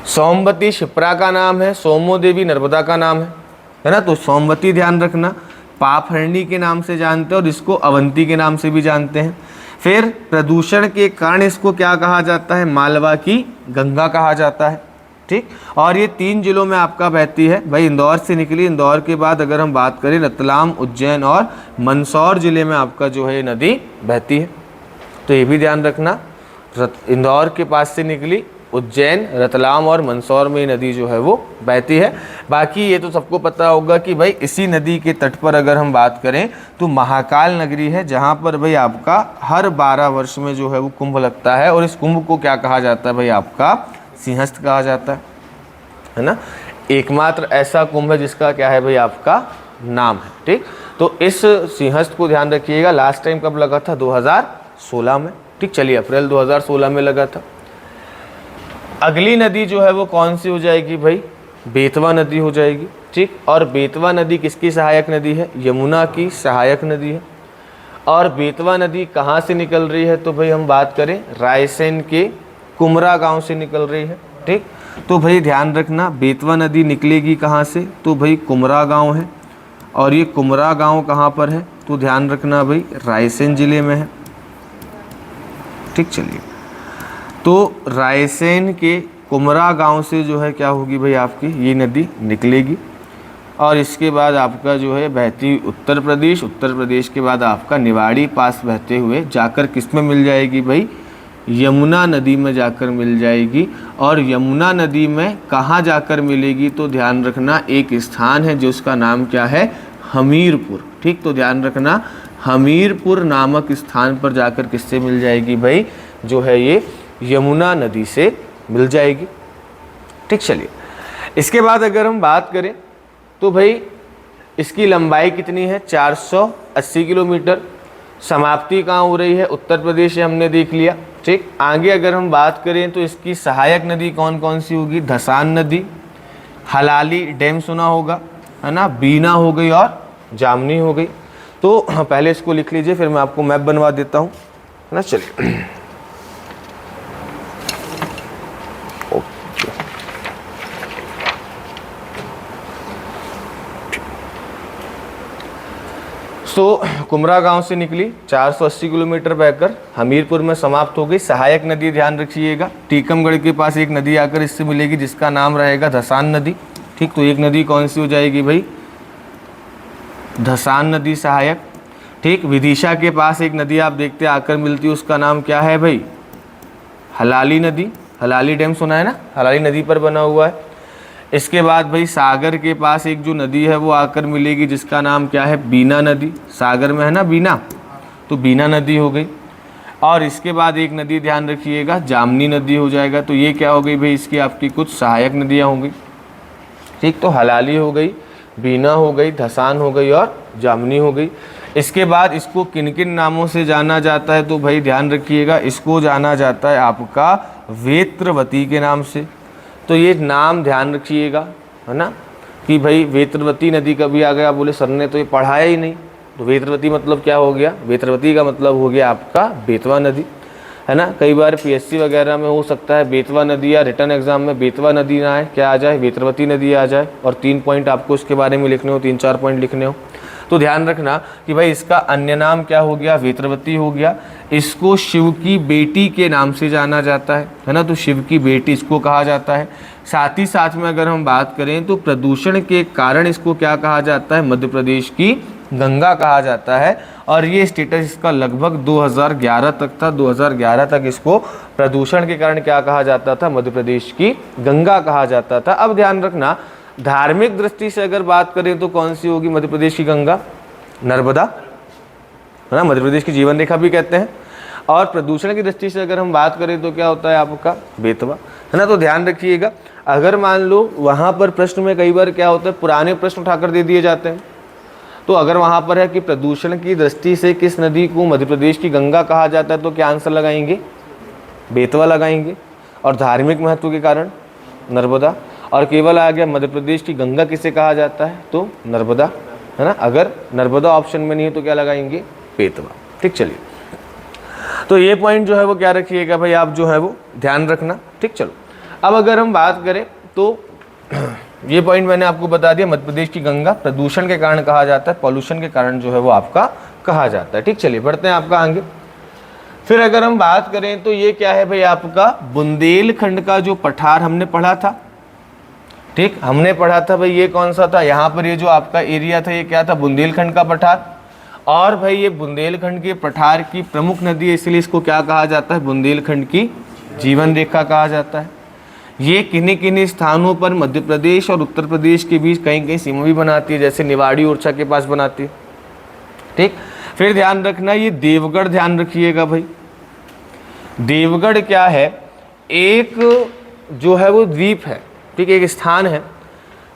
सोमवती शिप्रा का नाम है, सोमो देवी नर्मदा का नाम है ना। तो सोमवती ध्यान रखना। पापहरणी के नाम से जानते हैं और इसको अवंती के नाम से भी जानते हैं। फिर प्रदूषण के कारण इसको क्या कहा जाता है, मालवा की गंगा कहा जाता है, ठीक। और ये 3 जिलों में आपका बहती है भाई, इंदौर से निकली। इंदौर के बाद अगर हम बात करें रतलाम, उज्जैन और मंदसौर जिले में आपका जो है नदी बहती है। तो ये भी ध्यान रखना, इंदौर के पास से निकली, उज्जैन, रतलाम और मंदसौर में नदी जो है वो बहती है। बाकी ये तो सबको पता होगा कि भाई इसी नदी के तट पर अगर हम बात करें तो महाकाल नगरी है, जहाँ पर भाई आपका हर 12 वर्ष में जो है वो कुंभ लगता है। और इस कुंभ को क्या कहा जाता है भाई, आपका सिंहस्थ कहा जाता है ना। एकमात्र ऐसा कुंभ है जिसका क्या है भाई, आपका नाम है, ठीक। तो इस सिंहस्थ को ध्यान रखिएगा। लास्ट टाइम कब लगा था, 2016 में, ठीक। चलिए अप्रैल 2016 में लगा था। अगली नदी जो है वो कौन सी हो जाएगी भाई, बेतवा नदी हो जाएगी, ठीक। और बेतवा नदी किसकी सहायक नदी है, यमुना की सहायक नदी है। और बेतवा नदी कहाँ से निकल रही है, तो भाई हम बात करें रायसेन के कुमरा गांव से निकल रही है, ठीक। तो भाई ध्यान रखना, बेतवा नदी निकलेगी कहाँ से, तो भाई कुमरा गांव है। और ये कुमरा गांव कहाँ पर है, तो ध्यान रखना भाई रायसेन जिले में है, ठीक। चलिए तो रायसेन के कुमरा गांव से जो है क्या होगी भाई, आपकी ये नदी निकलेगी। और इसके बाद आपका जो है बहती उत्तर प्रदेश, उत्तर प्रदेश के बाद आपका निवाड़ी पास बहते हुए जाकर किस में मिल जाएगी भाई, यमुना नदी में जाकर मिल जाएगी। और यमुना नदी में कहाँ जाकर मिलेगी, तो ध्यान रखना एक स्थान है जिसका नाम क्या है, हमीरपुर, ठीक। तो ध्यान रखना हमीरपुर नामक स्थान पर जाकर किससे मिल जाएगी भाई, जो है ये यमुना नदी से मिल जाएगी, ठीक। चलिए इसके बाद अगर हम बात करें तो भाई इसकी लंबाई कितनी है, 480 किलोमीटर। समाप्ति कहाँ हो रही है, उत्तर प्रदेश है, हमने देख लिया, ठीक। आगे अगर हम बात करें तो इसकी सहायक नदी कौन कौन सी होगी, धसान नदी, हलाली डैम सुना होगा, है ना, बीना हो गई और जामनी हो गई। तो पहले इसको लिख लीजिए, फिर मैं आपको मैप बनवा देता हूँ, है ना। चलिए तो कुमरा गांव से निकली 480 किलोमीटर बहकर हमीरपुर में समाप्त हो गई। सहायक नदी ध्यान रखिएगा, टीकमगढ़ के पास एक नदी आकर इससे मिलेगी जिसका नाम रहेगा धसान नदी, ठीक। तो एक नदी कौन सी हो जाएगी भाई, धसान नदी सहायक, ठीक। विदिशा के पास एक नदी आप देखते आकर मिलती है, उसका नाम क्या है भाई, हलाली नदी। हलाली डैम सुना है ना, हलाली नदी पर बना हुआ है। इसके बाद भाई सागर के पास एक जो नदी है वो आकर मिलेगी जिसका नाम क्या है, बीना नदी। सागर में है ना बीना, तो बीना नदी हो गई। और इसके बाद एक नदी ध्यान रखिएगा, जामनी नदी हो जाएगा। तो ये क्या हो गई भाई, इसकी आपकी कुछ सहायक नदियाँ हो गई, ठीक। तो हलाली हो गई, बीना हो गई, धसान हो गई और जामनी हो गई। इसके बाद इसको किन किन नामों से जाना जाता है, तो भाई ध्यान रखिएगा, इसको जाना जाता है आपका वेत्रवती के नाम से। तो ये नाम ध्यान रखिएगा, है ना, कि भाई वेत्रवती नदी कभी आ गया, बोले सर ने तो ये पढ़ाया ही नहीं। तो वेत्रवती मतलब क्या हो गया, वेत्रवती का मतलब हो गया आपका बेतवा नदी, है ना। कई बार पीएससी वगैरह में हो सकता है बेतवा नदी या रिटर्न एग्जाम में बेतवा नदी ना आए, क्या आ जाए, वेत्रवती नदी आ जाए। और 3 पॉइंट आपको उसके बारे में लिखने हो, 3-4 पॉइंट लिखने हो। तो ध्यान रखना कि भाई इसका अन्य नाम क्या हो गया, वेत्रवती हो गया। इसको शिव की बेटी के नाम से जाना जाता है ना, तो शिव की बेटी इसको कहा जाता है। साथ ही साथ में अगर हम बात करें तो प्रदूषण के कारण इसको क्या कहा जाता है, मध्य प्रदेश की गंगा कहा जाता है। और ये स्टेटस इसका लगभग 2011 तक था, 2011 तक इसको प्रदूषण के कारण क्या कहा जाता था, मध्य प्रदेश की गंगा कहा जाता था। अब ध्यान रखना, धार्मिक दृष्टि से अगर बात करें तो कौन सी होगी मध्य प्रदेश की गंगा, नर्मदा, है ना, मध्य प्रदेश की जीवन रेखा भी कहते हैं। और प्रदूषण की दृष्टि से अगर हम बात करें तो क्या होता है आपका, बेतवा, है ना। तो ध्यान रखिएगा, अगर मान लो वहाँ पर प्रश्न में कई बार क्या होता है, पुराने प्रश्न उठाकर दे दिए जाते हैं। तो अगर वहाँ पर है कि प्रदूषण की दृष्टि से किस नदी को मध्य प्रदेश की गंगा कहा जाता है, तो क्या आंसर लगाएंगे, बेतवा लगाएंगे। और धार्मिक महत्व के कारण नर्मदा। और केवल आ गया मध्य प्रदेश की गंगा किसे कहा जाता है, तो नर्मदा, है ना। अगर नर्मदा ऑप्शन में नहीं है तो क्या लगाएंगे, बेतवा। ठीक, चलिए, तो ये पॉइंट जो है वो क्या रखिएगा भाई, आप जो है वो ध्यान रखना। ठीक, चलो अब अगर हम बात करें तो ये पॉइंट मैंने आपको बता दिया, मध्य प्रदेश की गंगा प्रदूषण के कारण कहा जाता है, पॉल्यूशन के कारण जो है वो आपका कहा जाता है। ठीक, चलिए बढ़ते हैं आपका आगे। फिर अगर हम बात करें तो ये क्या है भाई, आपका बुंदेलखंड का जो पठार हमने पढ़ा था। ठीक, हमने पढ़ा था भाई, ये कौन सा था, यहाँ पर ये जो आपका एरिया था ये क्या था, बुंदेलखंड का पठार। और भाई ये बुंदेलखंड के पठार की प्रमुख नदी है, इसलिए इसको क्या कहा जाता है, बुंदेलखंड की जीवन रेखा कहा जाता है। ये किन्हीं किन्हीं स्थानों पर मध्य प्रदेश और उत्तर प्रदेश के बीच कहीं कहीं सीमा भी बनाती है, जैसे निवाड़ी ओरछा के पास बनाती है। ठीक, फिर ध्यान रखना, ये देवगढ़ ध्यान रखिएगा भाई। देवगढ़ क्या है, एक जो है वो द्वीप है, ठीक, एक स्थान है।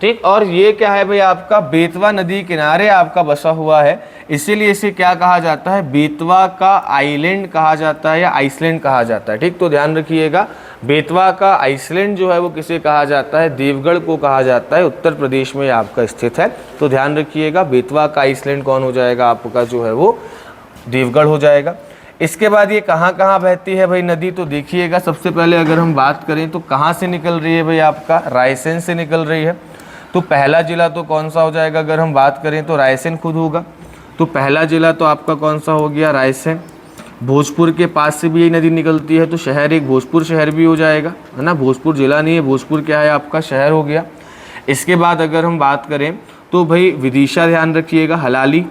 ठीक, और ये क्या है भाई, आपका बेतवा नदी किनारे आपका बसा हुआ है, इसीलिए इसे क्या कहा जाता है, बेतवा का आइलैंड कहा जाता है या आइसलैंड कहा जाता है। ठीक, तो ध्यान रखिएगा, बेतवा का आइसलैंड जो है वो किसे कहा जाता है, देवगढ़ को कहा जाता है, उत्तर प्रदेश में आपका स्थित है। तो ध्यान रखिएगा, बेतवा का आइसलैंड कौन हो जाएगा, आपका जो है वो देवगढ़ हो जाएगा। इसके बाद ये कहाँ कहाँ बहती है भाई नदी, तो देखिएगा, सबसे पहले अगर हम बात करें तो कहाँ से निकल रही है भाई, आपका रायसेन से निकल रही है। तो पहला जिला तो कौन सा हो जाएगा, अगर हम बात करें तो रायसेन खुद होगा। तो पहला जिला तो आपका कौन सा हो गया, रायसेन। भोजपुर के पास से भी यही नदी निकलती है, तो शहर एक भोजपुर शहर भी हो जाएगा, है ना। भोजपुर जिला नहीं है, भोजपुर क्या है, आपका शहर हो गया। इसके बाद अगर हम बात करें तो भाई विदिशा ध्यान रखिएगा, हलाली,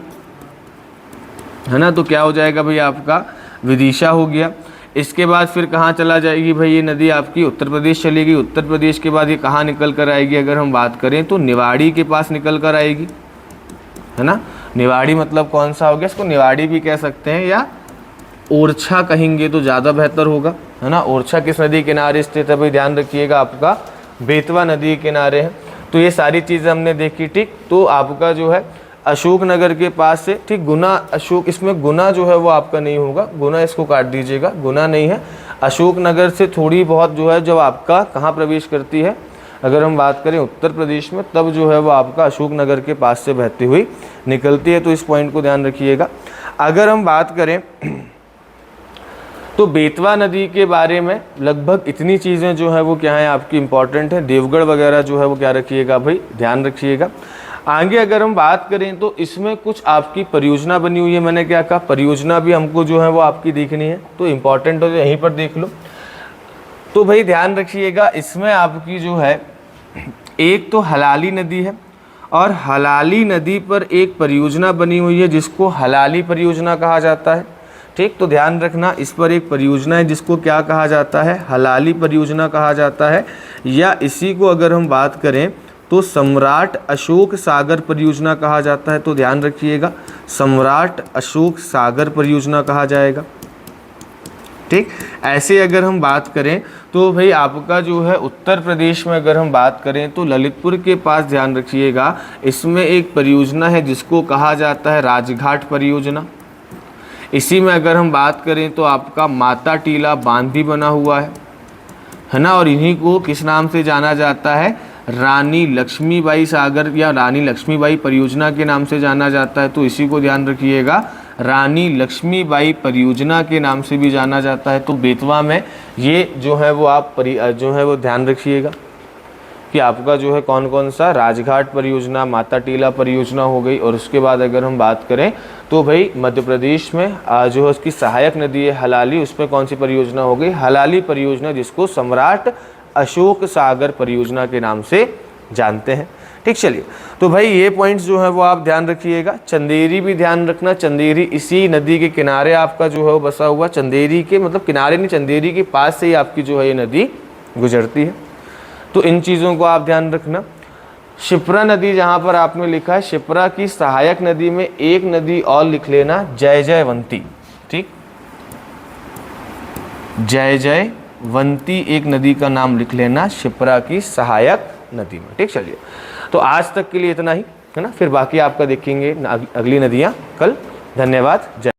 है ना, तो क्या हो जाएगा भाई, आपका विदिशा हो गया। इसके बाद फिर कहाँ चला जाएगी भाई, ये नदी आपकी उत्तर प्रदेश चलेगी। उत्तर प्रदेश के बाद ये कहाँ निकल कर आएगी, अगर हम बात करें तो निवाड़ी के पास निकल कर आएगी, है ना। निवाड़ी मतलब कौन सा हो गया, इसको निवाड़ी भी कह सकते हैं या ओरछा कहेंगे तो ज़्यादा बेहतर होगा, है ना। ओरछा किस नदी किनारे स्थित है भाई, ध्यान रखिएगा, आपका बेतवा नदी के किनारे है। तो ये सारी चीज़ें हमने देखी। ठीक, तो आपका जो है अशोकनगर के पास से, ठीक, गुना अशोक, इसमें गुना जो है वो आपका नहीं होगा, गुना इसको काट दीजिएगा, गुना नहीं है। अशोकनगर से थोड़ी बहुत जो है जब आपका कहाँ प्रवेश करती है, अगर हम बात करें उत्तर प्रदेश में, तब जो है वो आपका अशोकनगर के पास से बहती हुई निकलती है। तो इस पॉइंट को ध्यान रखिएगा। अगर हम बात करें तो बेतवा नदी के बारे में लगभग इतनी चीज़ें जो है वो क्या है आपकी इम्पॉर्टेंट है। देवगढ़ वगैरह जो है वो क्या रखिएगा भाई, ध्यान रखिएगा। आगे अगर हम बात करें तो इसमें कुछ आपकी परियोजना बनी हुई है, मैंने क्या कहा, परियोजना भी हमको जो है वो आपकी देखनी है, तो इम्पॉर्टेंट हो तो यहीं पर देख लो। तो भाई ध्यान रखिएगा, इसमें आपकी जो है एक तो हलाली नदी है, और हलाली नदी पर एक परियोजना बनी हुई है जिसको हलाली परियोजना कहा जाता है। ठीक, तो ध्यान रखना, इस पर एक परियोजना है जिसको क्या कहा जाता है, हलाली परियोजना कहा जाता है, या इसी को अगर हम बात करें तो सम्राट अशोक सागर परियोजना कहा जाता है। तो ध्यान रखिएगा, सम्राट अशोक सागर परियोजना कहा जाएगा। ठीक, ऐसे अगर हम बात करें तो भाई आपका जो है उत्तर प्रदेश में अगर हम बात करें तो ललितपुर के पास ध्यान रखिएगा, इसमें एक परियोजना है जिसको कहा जाता है राजघाट परियोजना। इसी में अगर हम बात करें तो आपका माता टीला बांध भी बना हुआ है ना, और इन्हीं को किस नाम से जाना जाता है, रानी लक्ष्मीबाई सागर या रानी लक्ष्मीबाई परियोजना के नाम से जाना जाता है। तो इसी को ध्यान रखिएगा, रानी लक्ष्मीबाई परियोजना के नाम से भी जाना जाता है। तो बेतवा में ये जो है वो आप जो है वो ध्यान रखिएगा। कि आपका जो है कौन कौन सा, राजघाट परियोजना, माता टीला परियोजना हो गई। और उसके बाद अगर हम बात करें तो भाई मध्य प्रदेश में जो है उसकी सहायक नदी है हलाली, उसमें कौन सी परियोजना हो गई, हलाली परियोजना, जिसको सम्राट अशोक सागर परियोजना के नाम से जानते हैं। ठीक, चलिए तो भाई ये पॉइंट्स जो है वो आप ध्यान रखिएगा। चंदेरी भी ध्यान रखना, चंदेरी इसी नदी के किनारे आपका जो है वो बसा हुआ, चंदेरी के मतलब किनारे नहीं, चंदेरी के पास से ही आपकी जो है ये नदी गुजरती है, तो इन चीज़ों को आप ध्यान रखना। शिप्रा नदी जहाँ पर आपने लिखा है, शिप्रा की सहायक नदी में एक नदी और लिख लेना, जय जयवंती। ठीक, जय जयवंती एक नदी का नाम लिख लेना शिप्रा की सहायक नदी में। ठीक, चलिए तो आज तक के लिए इतना ही है ना, फिर बाकी आपका देखेंगे अगली नदियाँ कल। धन्यवाद। जय